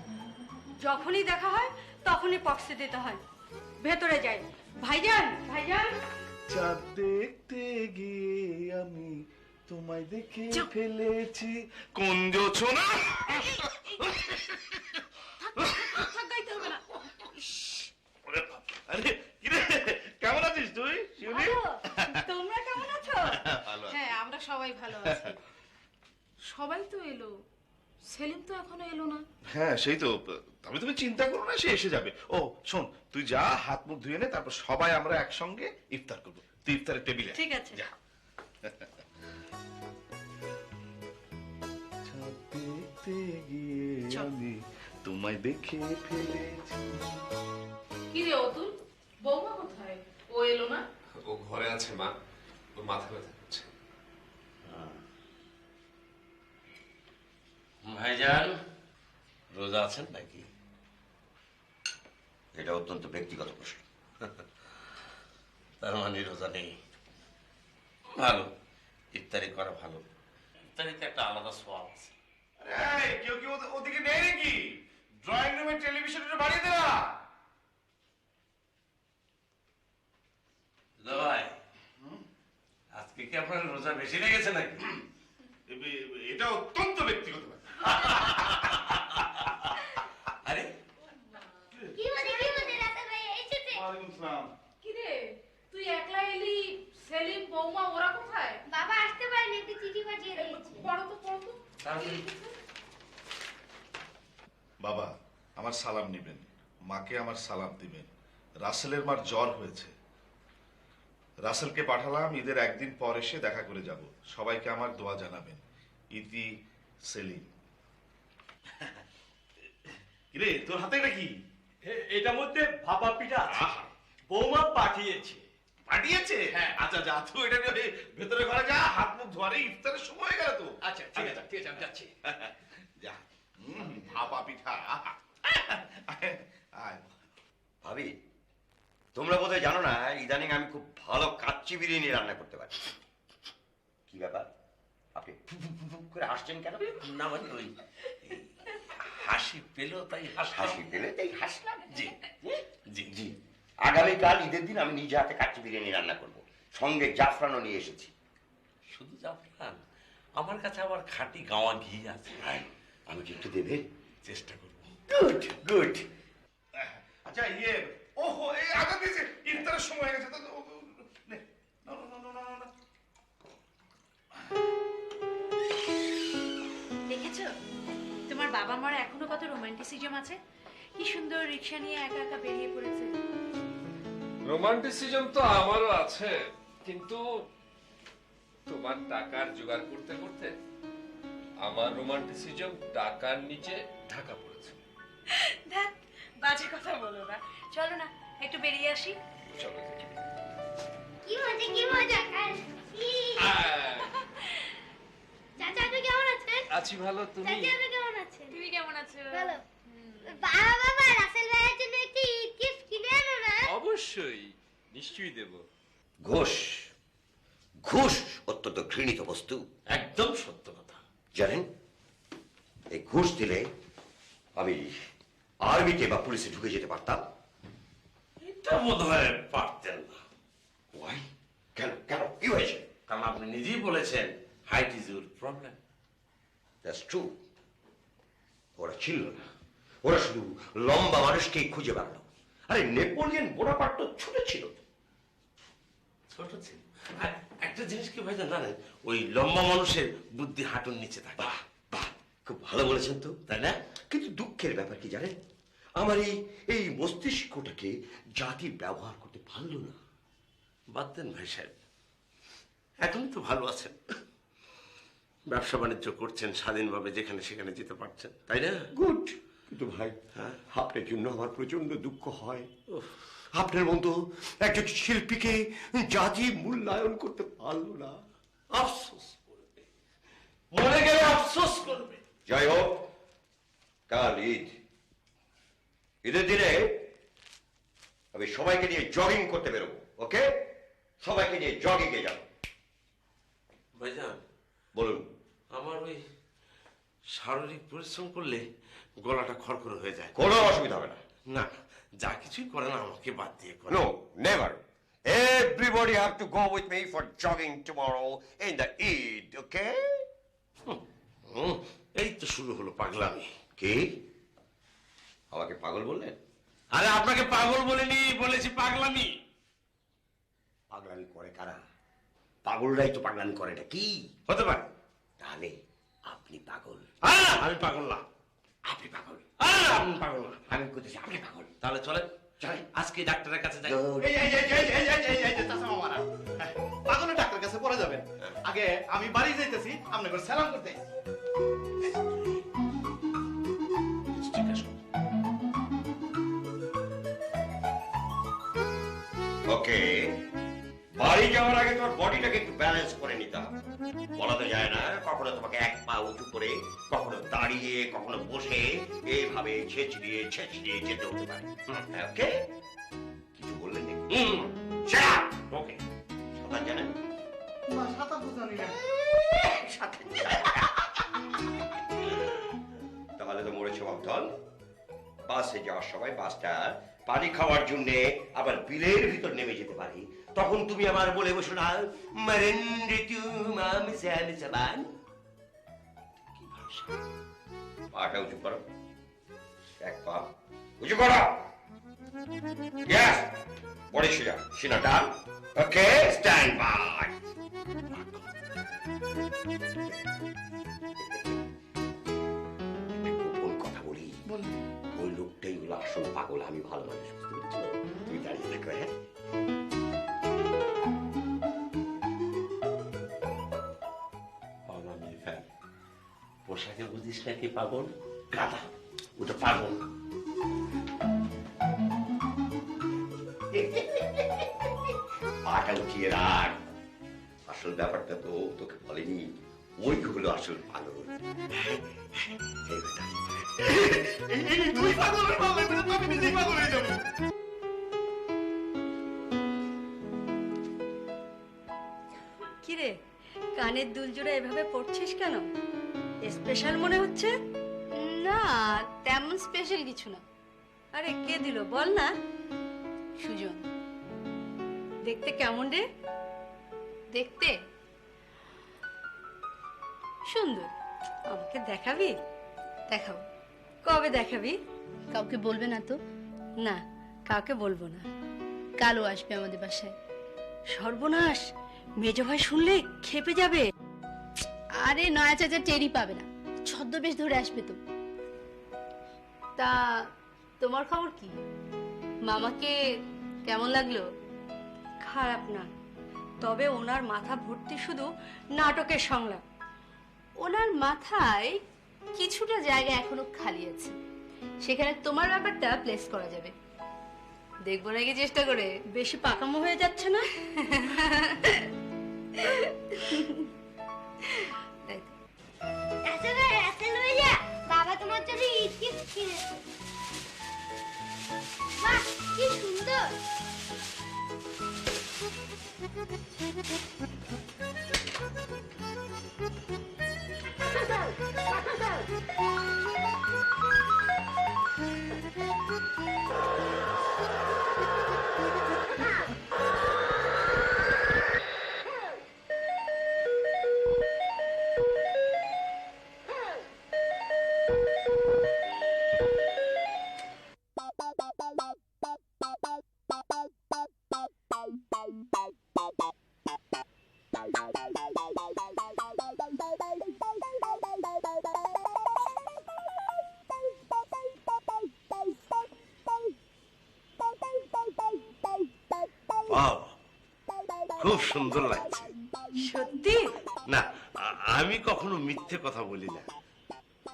যখনই দেখা হয় তখনই পক্সে দিতে হয়। ভেতরে যাই। ভাইজান, ভাইজান। চাঁদ দেখতে গিয়ে আমি তোমায় দেখে ফেলেছি। কোন জোছনা? গাইতে হবে না। আরে কিরে, কেমন আছিস তুই শিউলি? তোমরা কেমন আছো? ভালো আছি। হ্যাঁ আমরা সবাই ভালো আছি। সবাই তো এলো, সেলিম তো এখনো এলো না। হ্যাঁ সেই তো, তবে তুমি চিন্তা করো না, সে এসে যাবে। ও শোন, তুই যা, হাত মুখ ধুয়ে নে, তারপর সবাই আমরা একসঙ্গে ইফতার করবো। তুই ইফতারের টেবিলে ঠিক আছে। যা। দেখতে গিয়ে আমি তোমায় দেখে ফেলেছি। কি রে অতুল, বৌমা কোথায়? ও এলো না? ও ঘরে আছে মা, ওর মাথা ব্যথা করছে। ভাইজান, রোজা আছেন নাকি? এটা অত্যন্ত ব্যক্তিগত প্রশ্ন। তার মানে রোজা নেই। ভালো, ইফতারি করা ভালো। ইফতারিতে একটা আলাদা সোয়াব আছে। এই, কেউ কি ওদিকে নেই নাকি? ড্রয়িং রুমের টেলিভিশনটা বাড়িয়ে দেওয়া। আজকে কি আপনার রোজা বেশি লেগেছে নাকি? এটা অত্যন্ত ব্যক্তিগত ব্যাপার। আরে কি বলে রাসেল ভাই এসেছে? ওয়ালাইকুম আসসালাম। কিরে তুই একলা এলি, সেলিম বৌমা ওরা কোথায়? বাবা আসতে পারেনি, একটি চিঠি পাঠিয়ে দিয়েছে। পড়ো তো পড়ো তো। বাবা আমার সালাম নেবেন, মাকে আমার সালাম দিবেন। রাসেলের মার জ্বর হয়েছে, রাসেলকে পাঠালাম, ঈদের একদিন পর এসে দেখা করে যাব। সবাইকে আমার দোয়া জানাবেন। ইতি সেলিম। কিরে তোর হাতে এটা কি? এটার মধ্যে ভাপা পিঠা আছে, বৌমা পাঠিয়েছে। পাঠিয়েছে? হ্যাঁ। আচ্ছা যা তুই এটা নিয়ে ভেতরে ঘরে যা, হাত মুখ ধোয়ারে ইফতারের সময় হয়ে গেল তো। আচ্ছা ঠিক আছে ঠিক আছে, আমি যাচ্ছি। যা। ভাপা পিঠা। আয়। ভাবি, তোমরা বোধহয় জানো না ইদানিং আমি খুব ভালো কাচ্চি বিরিয়ানি রান্না করতে পারি। কি ব্যাপার, আপনি ফু ফু ফু ফু করে হাসছেন কেন? না মানে ওই হাসি পেল তাই হাসি পেলে তাই হাসলাম। জি জি জি, আগামীকাল ঈদের দিন আমি নিজে হাতে কাচ্চি বিরিয়ানি রান্না করব, সঙ্গে জাফরানও নিয়ে এসেছি। শুধু জাফরান, আমার কাছে আবার খাঁটি গাওয়া ঘি আছে। আমি কি একটু দেবে? চেষ্টা করব। Good good. আচ্ছা ইয়ে, ওহো এই আগে দিয়েছে, ইফতারের সময় হয়ে গেছে তো। নে, না না না না না। দেখেছো তোমার বাবা মার এখনো কত রোমান্টিসিজম আছে। কি সুন্দর রিক্সা নিয়ে একা একা বেরিয়ে পড়েছে। রোমান্টিসিজম তো আমারও আছে, কিন্তু তোমার টাকার জোগাড় করতে করতে আমার রোমান্টিসিজম টাকার নিচে ঢাকা পড়েছে। ধ্যাৎ, বাজে কথা বলো না। চলো না একটু বেরিয়ে আসি। চলো দেখি। কি মজা চাচা আপনি কেমন আছেন? আছি ভালো, তুমি? চাচা আপনি কেমন আছেন? তুমি কেমন আছো? ভালো। বাবা রাসেল ভাইয়ের জন্য একটি গিফট কিনে আনো না? অবশ্যই, নিশ্চয়ই দেব। ঘুষ, ঘুষ অত্যন্ত ঘৃণিত বস্তু। একদম সত্য কথা। জানেন, এই ঘুষ দিলে আমি আর্মিতে বা পুলিশে ঢুকে যেতে পারতাম। এটা বোধ হয় পারতেন না। ওয়াই? কেন কেন কি হয়েছে? কারণ আপনি নিজেই বলেছেন height is your problem. That's true. ওরা ছিল না, ওরা শুধু লম্বা মানুষকেই খুঁজে বেড়ালো। আরে নেপোলিয়ন বোনাপার্ট তো ছোট ছিল। ছোট ছিল। আর একটা জিনিস কি ভাই জানেন, ওই লম্বা মানুষের বুদ্ধি হাঁটুর নিচে থাকে। বাহ বাহ, খুব ভালো বলেছেন তো, তাই না? কিন্তু দুঃখের ব্যাপার কি জানেন, আমার এই মস্তিষ্কটাকে জাতি ব্যবহার করতে পারলো না। বাদ দেন ভাই সাহেব, এখন তো ভালো আছেন, ব্যবসা বাণিজ্য করছেন স্বাধীনভাবে, যেখানে সেখানে যেতে পারছেন, তাই না? গুড। কিন্তু ভাই, আপনার জন্য আমার প্রচন্ড দুঃখ হয়। আপনার মতো একজন শিল্পীকে জাতি মূল্যায়ন করতে পারলো না। আফসোস করবে, মরে গেলে আফসোস করবে। যাই হোক, কাল ঈদ, ঈদের দিনে আমি সবাইকে নিয়ে জগিং করতে বেরোবো। ওকে, সবাইকে নিয়ে জগিং এ যাবো। ভাইজান বলুন। আমার ওই শারীরিক পরিশ্রম করলে গলাটা খড়খড় হয়ে যায়। কোনো অসুবিধা হবে না। না, যা কিছুই করেন আমাকে বাদ দিয়ে করেন। No, never. Everybody have to go with me for jogging tomorrow in the Eid, okay? এই তো শুরু হলো পাগলামি। কি? আমাকে পাগল বললেন? আরে আপনাকে পাগল বলিনি, বলেছি পাগলামি। পাগলামি করে কারা? পাগলরাই তো পাগলামি করে না কি? হতে পারে। তাহলে আপনি পাগল। আমি পাগল না। আপনি পাগল। আপনি পাগল না। আমি করতেছি আপনি পাগল। তাহলে চলেন, আজকে ডাক্তারের কাছে যাই। পাগলের ডাক্তার কাছে পরে যাবেন, আগে আমি বাড়ি যাইতেছি, আপনাকে সালাম করতে। ঠিক আছে। ওকে, বাড়ি যাওয়ার আগে তোমার বডিটাকে একটু ব্যালেন্স করে নিতে হবে। বলা তো যায় না, কখনো তোমাকে এক পা উঁচু করে, কখনো দাঁড়িয়ে, কখনো বসে, এইভাবে ছেঁচড়িয়ে ছেঁচড়িয়ে যেতে হতে পারে। ওকে, কিছু বললেন নাকি? ওকে, সাঁতার জানেন? না, সাঁতার তো জানি না। তাহলে তো মরেছে বাপধন। বাসে যাওয়ার সময় বাসটা পানি খাওয়ার জন্য আবার বিলের ভিতর নেমে যেতে পারি, তখন তুমি আমার বলে বসো না মরেন্দ্র তুম সাবান। কি ভাষা! পাটা উঁচু করো, এক পা উঁচু করো। Yes, বডি সোজা, সিনা ডান। ওকে, স্ট্যান্ড বাই। গোপন কথা বলি, ওই লোকটাই হলো আসল পাগল, আমি ভালো মানুষ, বুঝতে পেরেছো? তুমি দাঁড়িয়ে থাকো। হ্যাঁ, পোশাকে বুঝিস না কি পাগল? গাধা, ওটা পাগল। পাটা উঠিয়ে রাখ, আসল ব্যাপারটা তো তোকে বলেনি, ওই হলো আসল পাগল। তুই পাগল হয়ে আমি নিজেই পাগল হয়ে যাবো। কিরে, কানের দুল জোড়া এভাবে পড়ছিস কেন? স্পেশাল মনে হচ্ছে? না, তেমন স্পেশাল কিছু না। আরে কে দিল বল না। সুজন। দেখতে কেমন রে? দেখতে সুন্দর। আমাকে দেখাবি? দেখাবো। কবে দেখাবি? কাউকে বলবে না তো? না, কাউকে বলবো না। কালও আসবে আমাদের বাসায়। সর্বনাশ, মেজ ভাই শুনলে খেপে যাবে। আরে নয়া চাচা টেরি পাবে না, ছদ্মবেশ ধরে আসবে তো। তা তোমার খবর কি? মামাকে কেমন লাগলো? খারাপ না, তবে ওনার মাথা ভর্তি শুধু নাটকের সংলাপ। ওনার মাথায় কিছুটা জায়গা এখনো খালি আছে, সেখানে তোমার ব্যাপারটা প্লেস করা যাবে। দেখবো নাকি চেষ্টা করে? বেশি পাকামো হয়ে যাচ্ছে না? বাবা তোমার জন্য ঈদ গিফট কিনেছে। বাহ, কি সুন্দর! খুব সুন্দর লাগছে। সত্যি? না, আমি কখনো মিথ্যে কথা বলি না,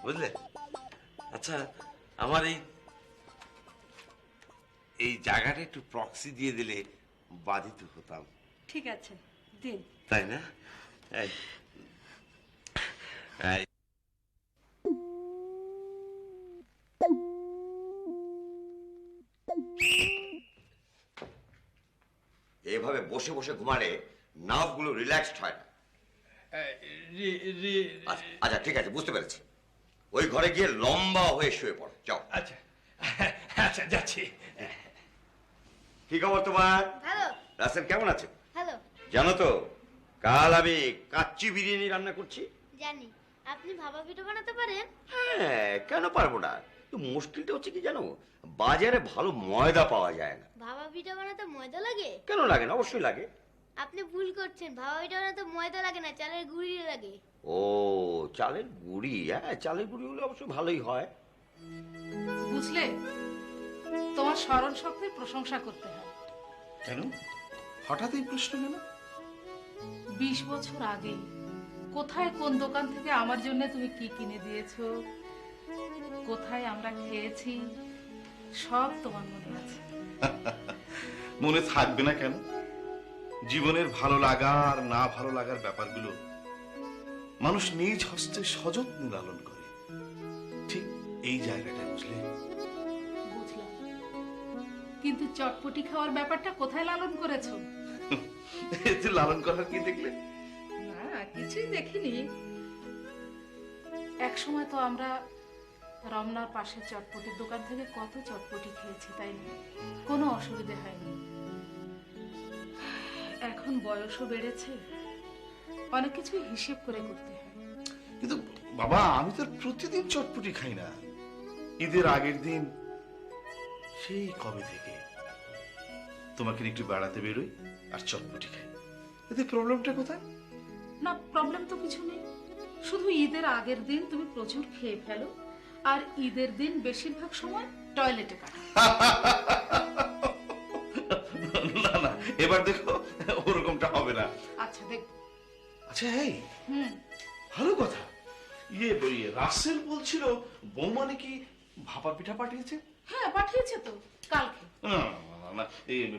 বুঝলে? আচ্ছা, আমার এই জায়গাটা একটু প্রক্সি দিয়ে দিলে বাধিত হতাম। ঠিক আছে, দিন। তাই না? এভাবে বসে বসে ঘুমালে নার্ভগুলো রিল্যাক্সড হয় না। আচ্ছা ঠিক আছে, বুঝতে পেরেছি। ওই ঘরে গিয়ে লম্বা হয়ে শুয়ে পড়ো, যাও। আচ্ছা আচ্ছা, যাচ্ছি। কি খবর তোমার? ভালো। রাসেল কেমন আছে? ভালো। জানো তো, কাল আমি কাচ্চি বিরিয়ানি রান্না করছি। জানি। আপনি ভাপা পিঠা বানাতে পারেন? হ্যাঁ, কেন পারবো না? মুশকিলটা হচ্ছে কি জানো, বাজারে ভালো ময়দা পাওয়া যায় না। ভাপা পিঠা বানাতে ময়দা লাগে? কেন লাগে না? অবশ্যই লাগে। আপনি ভুল করছেন, ভাপা পিঠা বানাতে ময়দা লাগে না, চালের গুঁড়ি লাগে। ও, চালের গুঁড়ি? হ্যাঁ, চালের গুঁড়ি হলে অবশ্য ভালোই হয়। বুঝলে, তোমার স্মরণ শক্তির প্রশংসা করতে হয়। কেন হঠাৎ এই প্রশ্ন কেন? 20 বছর আগে কোথায় কোন দোকান থেকে আমার জন্য তুমি কি কিনে দিয়েছো, কোথায় আমরা খেয়েছি, সব তোমার মনে আছে। মনে থাকবে না কেন? জীবনের ভালো লাগা আর না ভালো লাগার ব্যাপারগুলো মানুষ নিজ হস্তে সযত্নে লালন করে, ঠিক এই জায়গাটায়, বুঝলে? বুঝলাম, কিন্তু চটপটি খাওয়ার ব্যাপারটা কোথায় লালন করেছো? এতে লালন করার কি দেখলে? না, কিছুই দেখিনি। এক সময় তো আমরা রমনার পাশের চটপটির দোকান থেকে কত চটপটি খেয়েছি, তাই না? কোনো অসুবিধে হয়নি। এখন বয়সও বেড়েছে, অনেক কিছুই হিসেব করে করতে হয়। কিন্তু বাবা, আমি তো প্রতিদিন চটপটি খাই না। ঈদের আগের দিন সেই কবে থেকে তোমাকে একটু বেড়াতে বেরোই আর চটপটি খাই। এতে প্রবলেমটা কোথায়? না, প্রবলেম তো কিছু নেই। শুধু ঈদের আগের দিন তুমি প্রচুর খেয়ে ফেলো, আর ঈদের দিন বেশিরভাগ সময় টয়লেটে কাটো। না না, এবার দেখো ওরকমটা হবে না। আচ্ছা দেখ। আচ্ছা এই ভালো কথা, রাসেল বলছিল বৌমা নাকি ভাপা পিঠা পাঠিয়েছে। হ্যাঁ পাঠিয়েছে তো, কালকে। না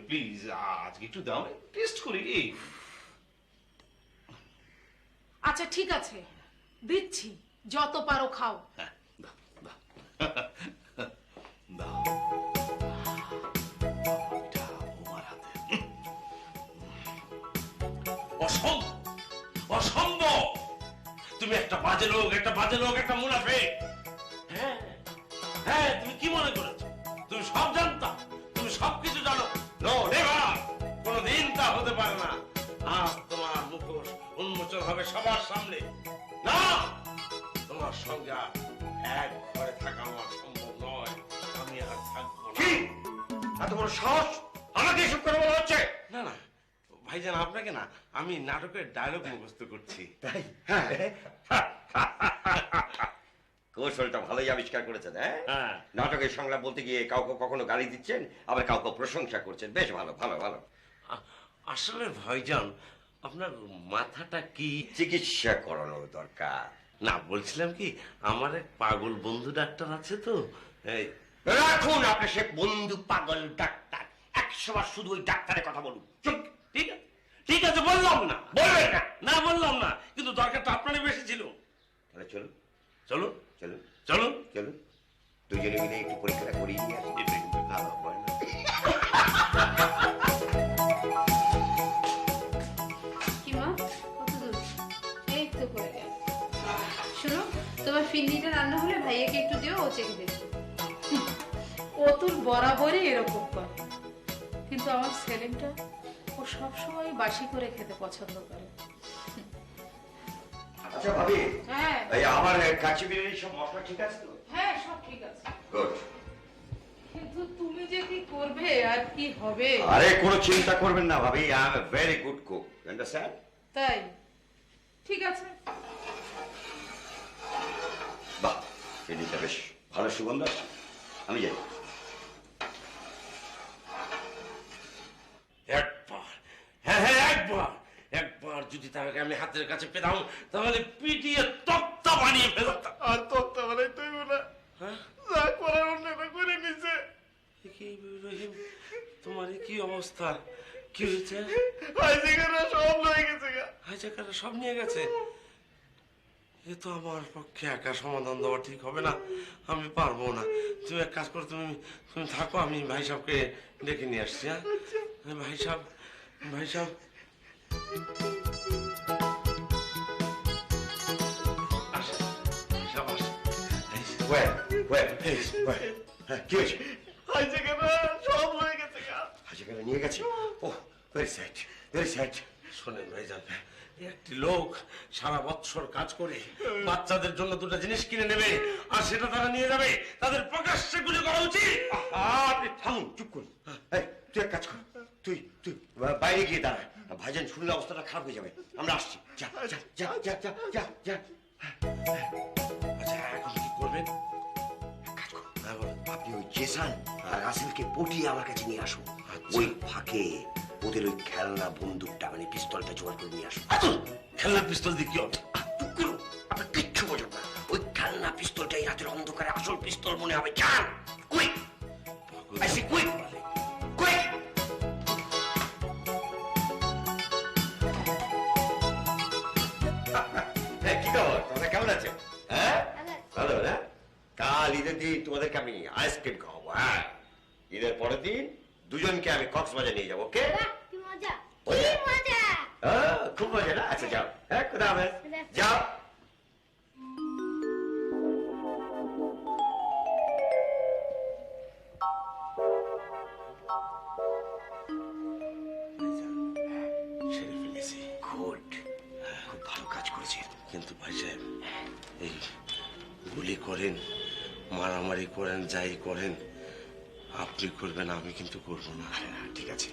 প্লিজ আজকে একটু দাও, টেস্ট করি। এই আচ্ছা ঠিক আছে, দিচ্ছি, যত পারো খাও। অসম্ভব, অসম্ভব! তুমি একটা বাজে লোক, একটা বাজে লোক, একটা মুনাফিক। হ্যাঁ হ্যাঁ, তুমি কি মনে করেছো তুমি সব জানতা? তুমি সবকিছু জানো? নো নেভার, কোনদিন তা হতে পারে না। আজ তোমার মুখোশ উন্মোচন হবে সবার সামনে। না, তোমার সঙ্গে আর এক ঘরে থাকা আমার সম্ভব নয়। আমি আর থাকবো না। কি এত বড় সাহস আমাকে এসব করে বলা হচ্ছে? না না ভাইজান, আপনাকে না আমি নাটকের ডায়লগ মুখস্থ করছি। তাই? কৌশলটা ভালোই আবিষ্কার করেছেন। হ্যাঁ, নাটকের সংলাপ বলতে গিয়ে কাউকে কখনো গালি দিচ্ছেন, আবার কাউকে প্রশংসা করছেন। বেশ ভালো ভালো ভালো। আসলে ভাইজান, আপনার মাথাটা কি চিকিৎসা করানো দরকার। না, বলছিলাম কি, আমার এক পাগল বন্ধু ডাক্তার আছে তো। রাখুন আপনার সে বন্ধু পাগল ডাক্তার, 100 বার শুধু ওই ডাক্তারের কথা বলুন। ঠিক আছে, ঠিক আছে, বললাম না, বলবেন না, না বললাম না, কিন্তু দরকারটা আপনারই বেশি ছিল। তাহলে চলুন চলুন চলুন চলুন চলুন, দুজনে মিলে একটু পরীক্ষা করিয়ে নিয়ে আসি। এটা কিন্তু ভালো হয় না। কি মা, কত দূর? এই তো করে গেল। শোনো, তোমার ফিন্নিটা রান্না হলে ভাইয়াকে একটু দিও, ও চেখে দেবে। ও তোর বরাবরই এরকম করে, কিন্তু আমার সেলিমটা ও সবসময় বাসি করে খেতে পছন্দ করে। আচ্ছা ভাবি, হ্যাঁ এই আমার কাচি বিরিয়ানির সব মশলা ঠিক আছে তো? হ্যাঁ, সব ঠিক আছে। গুড। কিন্তু তুমি যে কি করবে আর কি হবে? আরে কোনো চিন্তা করবেন না ভাবি, I am a very good cook, you understand? তাই? ঠিক আছে। বাহ, বিরিয়ানিটা বেশ ভালো সুগন্ধ আছে। আমি যাই। একবার, হ্যাঁ হ্যাঁ একবার, একবার যদি তাকে আমি হাতের কাছে পেতাম, তাহলে পিটিয়ে তক্তা বানিয়ে ফেলতাম। আর তক্তা বানাই তুই না, যা করার অন্যটা করে নিছে। রহিম, তোমার কি অবস্থা? কি হয়েছে? হাইজাকাররা সব নিয়ে গেছে। হাইজাকাররা সব নিয়ে গেছে? এ তো আমার পক্ষে একা সমাধান দেওয়া ঠিক হবে না, আমি পারবো না। তুমি এক কাজ করো, তুমি থাকো, আমি ভাই সাহেবকে ডেকে নিয়ে আসছি। হ্যাঁ ভাই সাহেব, ভাই সাহেব, কি হয়েছে? হাইজাকাররা সব হয়ে গেছে। হাইজাকাররা নিয়ে গেছে? ওহ, ভেরি স্যাড, ভেরি স্যাড। শোনেন ভাইজান, একটি লোক সারা বৎসর কাজ করে বাচ্চাদের জন্য দুটো জিনিস কিনে নেবে, আর সেটা তারা নিয়ে যাবে, তাদের প্রকাশ্যে গুলি করা উচিত। আপনি থামুন, চুপ করুন। তুই এক কাজ কর, তুই তুই বাইরে গিয়ে দাঁড়া। ভাইজান শুনলে অবস্থাটা খারাপ হয়ে যাবে। আমরা আসছি। যা যা যা যা যা যা যা। আচ্ছা, এখন কি করবেন? কাজ করুন, আপনি ওই জেসান আর রাসেলকে পটিয়ে আমার কাছে নিয়ে আসুন। ওই ফাঁকে ওদের ওই খেলনা বন্দুকটা মানে পিস্তলটা জোগাড় করে নিয়ে আসুন। খেলনা পিস্তল দিয়ে কি হবে? আপনি কিচ্ছু বোঝেন না। ওই খেলনা পিস্তলটাই রাতের অন্ধকারে আসল পিস্তল মনে হবে। যান, quick, I say quick, quick. কি খবর? তোমরা কেমন আছো? হ্যাঁ, ভালো না? কাল ঈদের দিন তোমাদেরকে আমি আইসক্রিম খাওয়াবো। হ্যাঁ, ঈদের পরের দিন দুজনকে আমি কক্সবাজার নিয়ে যাবো। ওকে? কি মজা, মজা? কি মজা। খুব মজা না? আচ্ছা যাও। হ্যাঁ, খুদা হাফেজ। যাও। উচিত। কিন্তু ভাই সাহেব, এই গুলি করেন, মারামারি করেন, যাই করেন, আপনি করবেন, আমি কিন্তু করবো না। ঠিক আছে,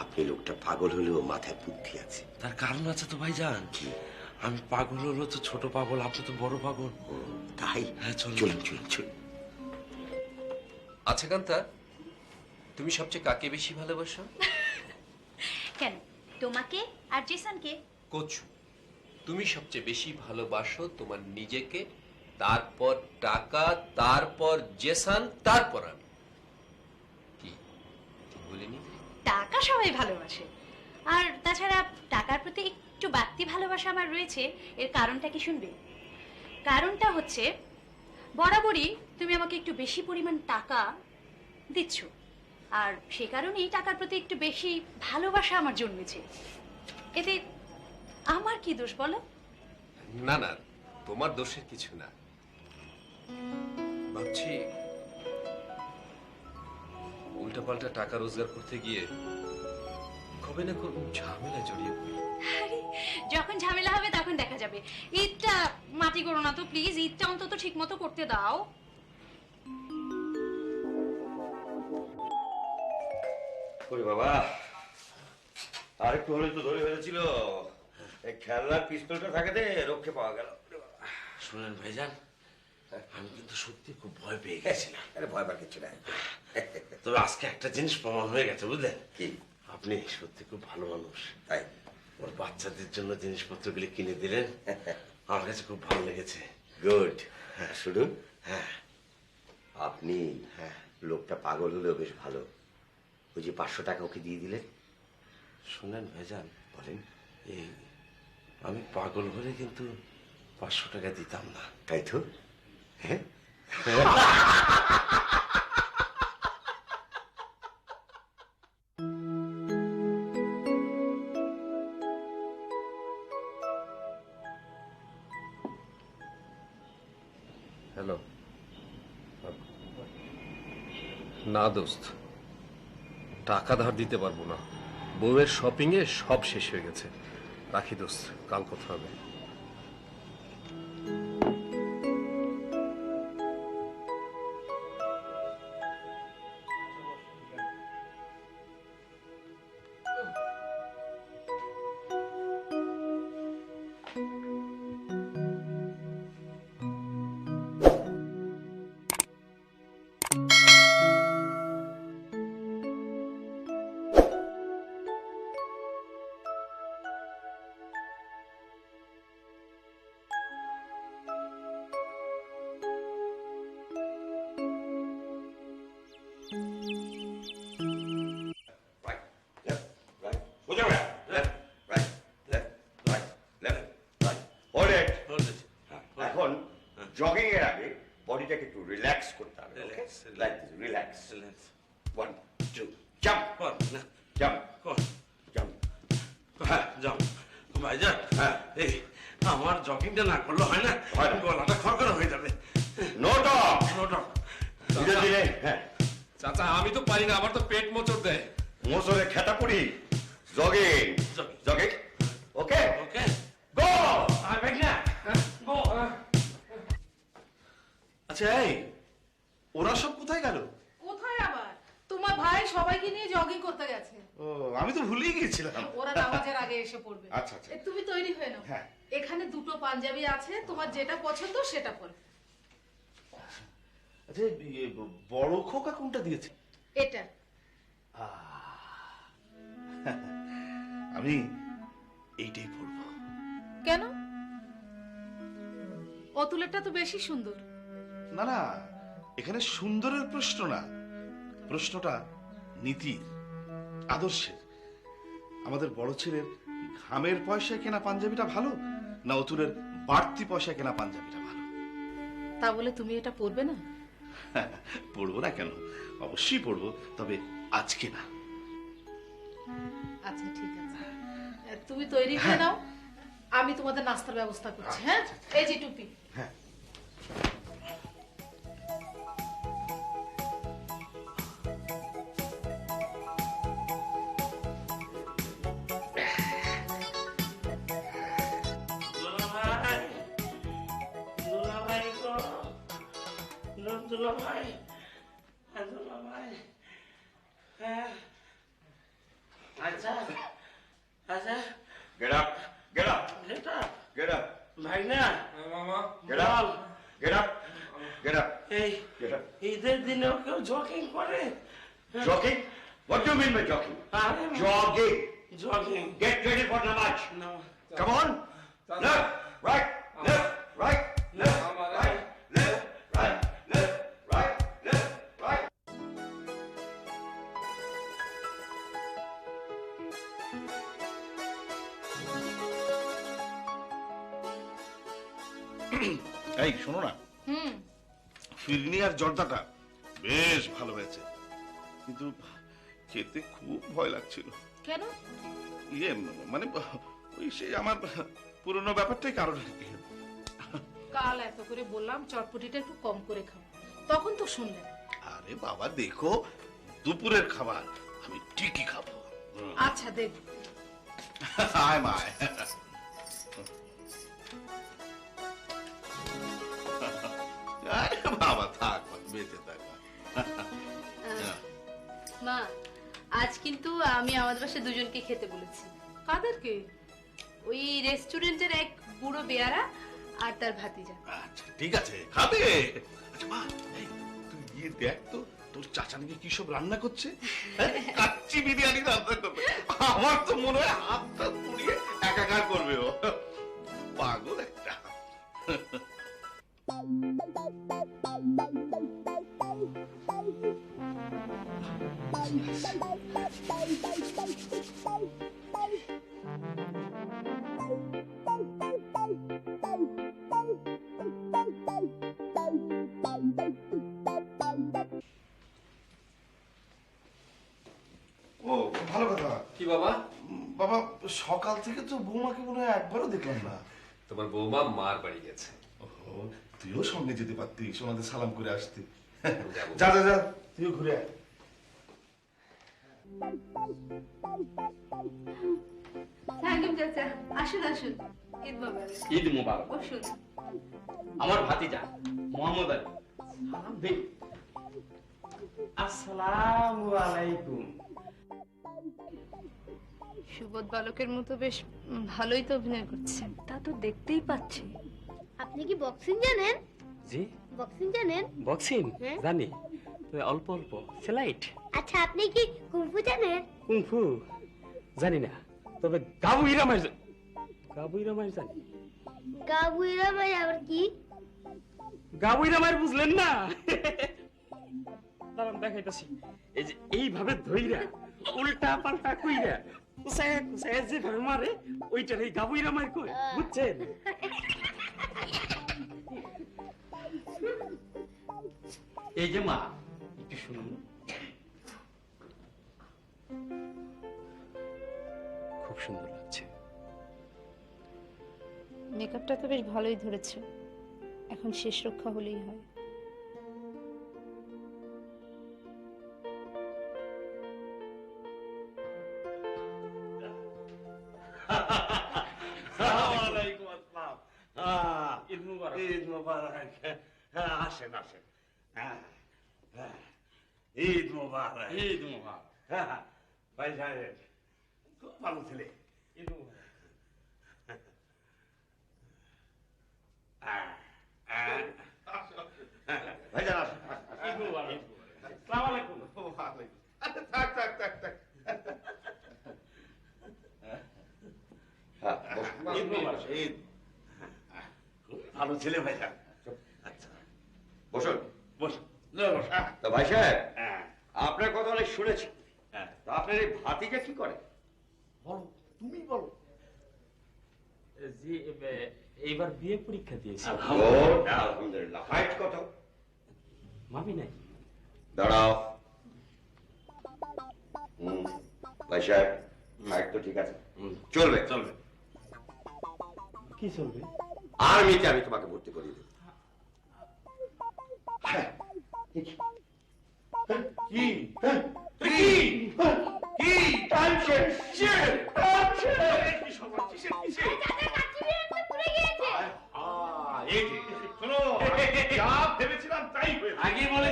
আপনি লোকটা পাগল হলেও মাথায় বুদ্ধি আছে। তার কারণ আছে তো ভাইজান। আমি পাগল হলো তো ছোট পাগল, আপনি তো বড় পাগল। তাই? হ্যাঁ, চলুন চলুন চলুন চলুন। আচ্ছা কান্তা, তুমি সবচেয়ে কাকে বেশি ভালোবাসো? কেন, তোমাকে আর জেসনকে? কচু, তুমি সবচেয়ে বেশি ভালোবাসো তোমার নিজেকে, তারপর টাকা, তারপর জেসান, তারপর আমি। কি ঠিক বলিনি? টাকা সবাই ভালোবাসে, আর তাছাড়া টাকার প্রতি একটু বাড়তি ভালোবাসা আমার রয়েছে। এর কারণটা কি শুনবে? কারণটা হচ্ছে, বরাবরই তুমি আমাকে একটু বেশি পরিমাণ টাকা দিচ্ছ, আর সে কারণেই টাকার প্রতি একটু বেশি ভালোবাসা আমার জন্মেছে। এতে আমার কি দোষ বলো? না না, তোমার দোষের কিছু না। ভাবছি উল্টাপাল্টা টাকা রোজগার করতে গিয়ে কবে না কোন ঝামেলা জড়িয়ে পড়ি। আরে, যখন ঝামেলা হবে তখন দেখা যাবে। ঈদটা মাটি করো না তো প্লিজ, ঈদটা অন্তত ঠিক মতো করতে দাও। ওরে বাবা, আরেকটু হলে তো ধরে ফেলেছিল। এই খেলনার পিস্তলটা থাকে দে, রক্ষে পাওয়া গেল। শুনেন ভাইজান, আমি কিন্তু সত্যি খুব ভয় পেয়ে গেছিলাম। আরে ভয় পাওয়ার কিছু নাই। তবে আজকে একটা জিনিস প্রমাণ হয়ে গেছে, বুঝলেন? কি? আপনি সত্যি খুব ভালো মানুষ। তাই? ওর বাচ্চাদের জন্য জিনিসপত্রগুলি কিনে দিলেন, আমার কাছে খুব ভালো লেগেছে। গুড। শুনুন, হ্যাঁ, আপনি লোকটা পাগল হলেও বেশ ভালো। ওই যে 500 টাকা ওকে দিয়ে দিলেন। শুনেন ভাইজান, বলেন। এই আমি পাগল হলে কিন্তু 500 টাকা দিতাম না। তাই তো? হ্যাঁ। হ্যালো। না দোস্ত, টাকা ধার দিতে পারবো না। বউয়ের শপিং এ সব শেষ হয়ে গেছে। রাখি দোস্ত, কাল কথা হবে। এখন জগিং এর আগে বডিটাকে একটু রিল্যাক্স করতে হবে। Like this, relax. 1 2 jump, jump, jump. হ্যাঁ, যাও ভাইজান। এই আমার জগিংটা না করলে হয় না, গলাটা খড়খড় হয়ে যাবে। No talk, no talk. ধীরে ধীরে। হ্যাঁ চাচা, আমি তো পারি না, আমার তো পেট মোচড় দেয়। মোসরে খেতা Puri. Jogging, jogging. Okay okay, go. I back না, গো। আচ্ছা, এই ওরা সব কোথায় গেল? কোথায় আবার? তোমার ভাই সবাইকে নিয়ে জগিং করতে গেছে। ও, আমি তো ভুলেই গিয়েছিলাম। ওরা নামাজের আগে এসে পড়বে। আচ্ছা আচ্ছা। তুমি তৈরি হয়ে নাও। হ্যাঁ। এখানে দুটো পাঞ্জাবি আছে, তোমার যেটা পছন্দ সেটা পরো। আচ্ছা, বড় খোকা কোনটা দিয়েছে? এটা। আমি এইটাই পরবো। কেন? অতুলেরটা তো বেশি সুন্দর। না না, এখানে সুন্দরের প্রশ্ন না, প্রশ্নটা নীতির, আদর্শের। আমাদের বড় ছেলের ঘামের পয়সায় কেনা পাঞ্জাবিটা ভালো, না অতুলের বাড়তি পয়সায় কেনা পাঞ্জাবিটা ভালো? তা বলে তুমি এটা পরবে না? পড়বো না কেন? অবশ্যই পড়বো, তবে আজকে না। আচ্ছা ঠিক আছে, তুমি তৈরি হয়ে নাও, আমি তোমাদের নাস্তার ব্যবস্থা করছি। হ্যাঁ, এই যে টুপি। হ্যাঁ। ভাই দুলা ভাই হ্যাঁ আচ্ছা আচ্ছা Get up. Get up. Get up. Get up. ভাই না মামা Get up. Get up. Get up. এই Get up. ঈদের দিনেও কেউ জগিং করে Jogging? What do you mean by jogging? আরে Jogging. Jogging Get ready for namaz. না Come on. Left, right, left, right, left, right, left, right, left, right, left, right. এই শোনো না, ফিরনি আর জর্দাটা বেশ ভালো হয়েছে, কিন্তু খেতে খুব ভয় লাগছিল। কেন? ইয়ে মানে ওই সেই আমার পুরনো ব্যাপারটাই কারণ। কাল এত করে বললাম চটপটিটা একটু কম করে খাও, তখন তো শুনলে না। আরে বাবা দেখো, দুপুরের খাবার আমি ঠিকই খাবো। আচ্ছা দেখ। আয় মায়। আরে বাবা থাক, বেঁচে থাক। মা, আজ কিন্তু আমি আমাদের বাসায় দুজনকে খেতে বলেছি। কাদেরকে? ওই রেস্টুরেন্টের এক বুড়ো বেয়ারা আর তার ভাতিজা। আচ্ছা ঠিক আছে, খাবে। আচ্ছা মা, এই তুই গিয়ে দেখ তো তোর চাচা নাকি কি সব রান্না করছে। কাচ্চি বিরিয়ানি রান্না করবে, আমার তো মনে হয় হাতটা পুড়িয়ে একাকার করবে ও। পাগল একটা। ও ভালো কথা। কি বাবা? বাবা সকাল থেকে তো বৌমাকে মনে হয় একবারও দেখলাম না। তোমার বৌমা মার বাড়ি গেছে। ওহো, তুইও সঙ্গে যেতে পারতিস, ওনাদের সালাম করে আসতি। যা যা যা, তুইও ঘুরে আয়। থ্যাংক ইউ চাচা, আসুন আসুন। ঈদ মোবারক। ঈদ মোবারক। বসুন। আমার ভাতিজা মোহাম্মদ আলী, সালাম দে। আসসালামু আলাইকুম। সুবোধ বালকের মতো বেশ ভালোই তো অভিনয় করছে। তা তো দেখতেই পাচ্ছি। আপনি কি বক্সিং জানেন? জি বক্সিং জানেন? বক্সিং হ্যাঁ। জানি, তবে অল্প অল্প। সেলাইট আচ্ছা আপনি কি কুংফু জানেন? কুংফু জানি না, তবে গাবুইরা মার জানি। গাবুইরা ভাই আবার কি? গাবুইরা মার বুঝলেন না? দাঁড়ান দেখাইতাছি। এই যে এইভাবে ধইরা উল্টা পাল্টা কইরা কুসায়া কুসায়া যেভাবে মারে ওইটার এই গাবুইরা মার কয়, বুঝছেন? এই যে মা, একটু শুনুন। খুব সুন্দর লাগছে। মেকআপটা তো বেশ ভালোই ধরেছে, এখন শেষ রক্ষা হলেই হয়। ওয়ালাইকুম আসসালাম। ঈদ মুবারক। ঈদ মুবারক। আসেন আসেন। ঈদ মুবারক। ঈদ মুবারক। ভাই সাহেব খুব ভালো ছেলে। ঈদ মুবারক। ভাইজান আসেন। ঈদ মুবারক। আসসালামু আলাইকুম। ওয়ালাইকুম। আরে থাক থাক থাক থাক। ঈদ মুবারক। ঈদ। খুব ভালো ছেলে ভাইজান। আচ্ছা বসুন। বসুন। তা ভাই সাহেব, আপনার কথা অনেক শুনেছি। তা আপনার এই ভাতিজা কি করে? বলো, তুমি বলো। জি এইবার বিয়ে পরীক্ষা দিয়েছি। আলহামদুলিল্লাহ। হাইট কত? মাপি নাই। দাঁড়াও। ভাই সাহেব, হাইট তো ঠিক আছে, চলবে চলবে। কি চলবে? আর্মিতে আমি তোমাকে ভর্তি করিয়ে দেব। কি কি কি টাইম শেষ শেষ টাইম শেষ। কি সময় কিসের কিসের? পুড়ে গিয়েছে। এই যে শোনো, যা ভেবেছিলাম তাই হয়েছে। আগে বলে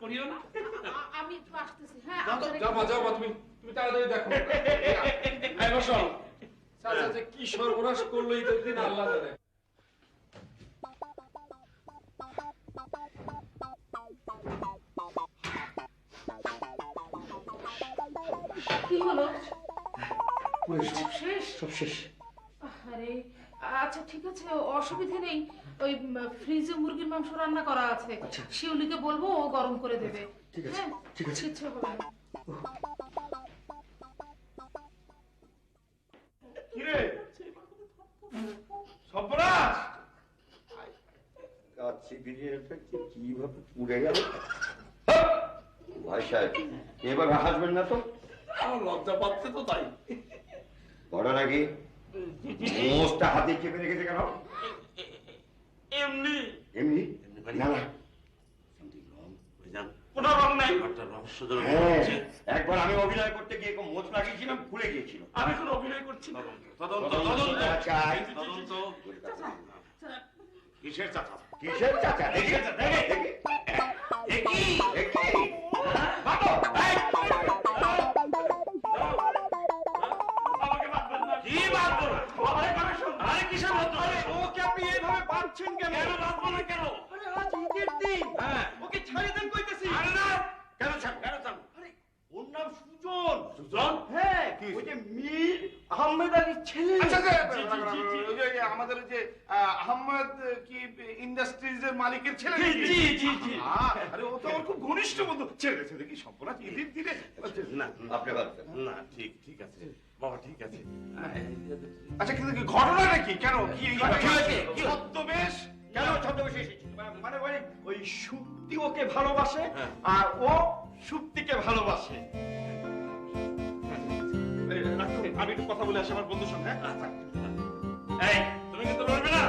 করিও না। আমি একটু আসতেছি। হ্যাঁ যাও মা, তুমি তাড়াতাড়ি দেখো। এই বসো। চাচা যে কি সর্বনাশ করলো ঈদের দিন আল্লাহ জানে। কি হলো? সব শেষ, সব শেষ। আরে আচ্ছা ঠিক আছে, অসুবিধা নেই। ওই ফ্রিজে মুরগির মাংস রান্না করা আছে, শিউলিকে বলবো ও গরম করে দেবে। ঠিক আছে, ঠিক আছে। কিচ্ছু হবে না। কিরে সর্বনাশ, কিভাবে পুড়ে গেল ভাই সাহেব, এভাবে হাসবেন না তো। আমার লজ্জা পাচ্ছে তো তাই। বড় নাকি মোষটা হাতে চেপে রেখেছে কেন? এমনি এমনি না না, কোনো রং নাই। হ্যাঁ, একবার আমি অভিনয় করতে গিয়ে মোচ লাগিয়েছিলাম, খুলে গিয়েছিল। আমি কোনো অভিনয় করছি না। চাই কিসের চাচা? কিসের চাচা? দেখি দেখি দেখি কি বাঁধবো না? আরে কিসের বাঁধবো? ওকে আপনি এইভাবে বাঁধছেন কেন? কেন বাঁধবো না কেন? আরে আজ ঈদের দিন, ওকে ছাড়িয়ে দেন কইতেছি। আরে না, কেন ছাড়? আরে ওর নাম সুজন। সুজন? হ্যাঁ, ওই যে মীর আহমেদ আলীর ছেলে। আচ্ছা ওই যে আমাদের যে আহমেদ কি ইন্ডাস্ট্রিজের মালিকের ছেলে। জি। আরে ও তো আমার খুব ঘনিষ্ঠ বন্ধু। ছেড়ে গেছে দেখি সম্পূর্ণ ঈদের দিনে। না আপনি বলছেন না, ঠিক আছে বাবা, ঠিক আছে। আচ্ছা কিন্তু ঘটনাটা কি? কেন কি ছদ্মবেশ? কেন ছদ্মবেশ এসেছিল? মানে ওই সুপ্তি ওকে ভালোবাসে আর ও সুপ্তিকে ভালোবাসে। আমি একটু কথা বলে আসি আমার বন্ধুর সঙ্গে। এই তুমি কিন্তু লড়বে না।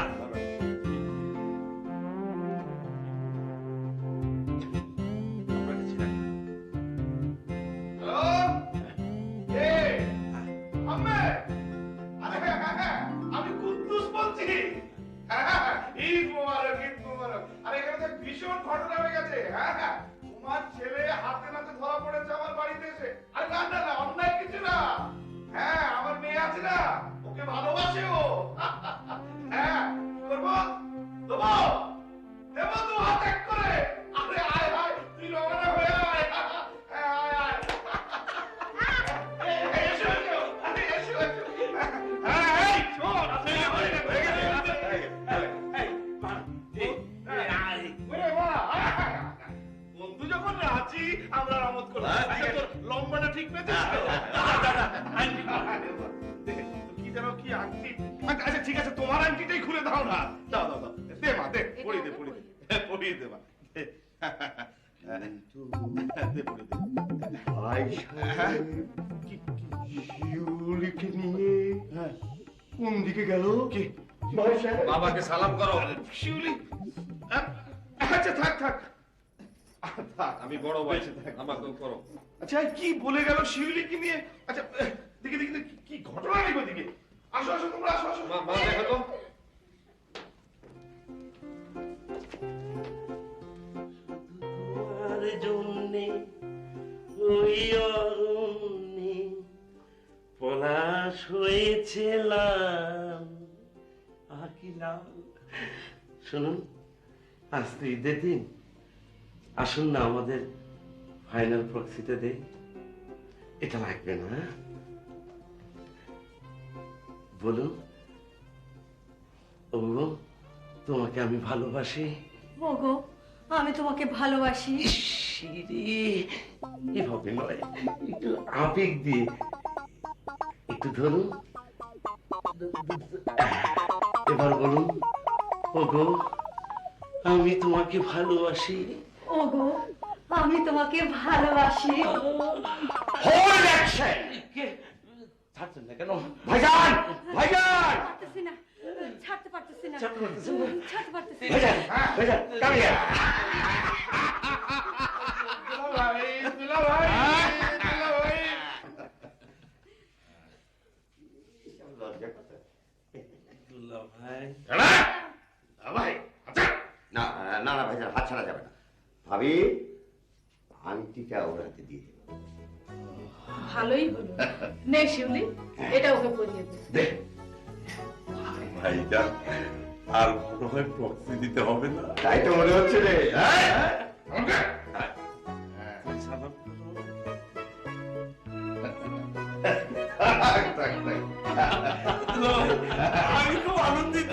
আমি কুদ্দুস বলছি। ঈদ মোবারক, ঈদ মোবারক। আরে এখানে তো ভীষণ ঘটনা হয়ে গেছে। তোমার ছেলে হাতে নাতে ধরা পড়েছে আমার বাড়িতে এসে। আরে না অন্যায় কিছু না। হ্যাঁ, আমার মেয়ে আছে না, ওকে ভালোবাসে ও। হ্যাঁ, করবো দেবো তো হাত এক করে। আরে আয় তুই রওনা হয়ে আয়। হ্যাঁ আয় এসো। আরে এসো। এই শোন, বন্ধু যখন আছি আমরা রমত করবো। লম্বাটা ঠিক পেয়েছিস তো? কি যেন কি আংটি। আচ্ছা ঠিক আছে, তোমার আংটিটাই খুলে দাও না। দাও দে মা, দে পরিয়ে দে মা। ভাই সাহেব শিউলিকে নিয়ে কোন দিকে গেল? কি ভাই সাহেব? বাবাকে সালাম করো। শিউলি, আচ্ছা থাক। আমি বড় ভাই, আমাকেও করো। আচ্ছা কি বলে গেল শিউলিকে নিয়ে? আচ্ছা দেখি কি ঘটনা নেই ওদিকে। আসো তোমরা আসো। মা দেখো তো। তোমার জন্যে ওই অরণ্যে পলাশ হয়েছিলাম আকিলাম। শুনুন, আজ তো ঈদের দিন, আসুন না আমাদের ফাইনাল প্রক্সিতে দেই। এটা লাগবে না? বলুন। ও তোমাকে আমি ভালোবাসি। ওগো, আমি তোমাকে ভালোবাসি। এভাবে নয়, একটু আবেগ দিয়ে। একটু ধরুন, এবার বলুন। ওগো, আমি তোমাকে ভালোবাসি। ওগো, আমি তোমাকে ভালোবাসি। ছাড়ছেন না কেন? ভাইজান পারতেছি না, ছাড়তে পারতেছি না। ছাড়তে পারতেছেন না? ছাড়তে পারতেছি না। ভাইজান কাম হিয়ার। দুলা ভাই। দুলা ভাই। ভাই না ভাইজান, হাত ছাড়া যাবে না। ভাবি আংটিটা ওর হাতে দিয়ে দেবো। ভালোই হলো। নে শিউলি, এটা ওকে পরিয়ে দে। ভাইজান আর মনে হয় প্রক্সি দিতে হবে না। তাই তো মনে হচ্ছে রে। আমি খুব আনন্দিত।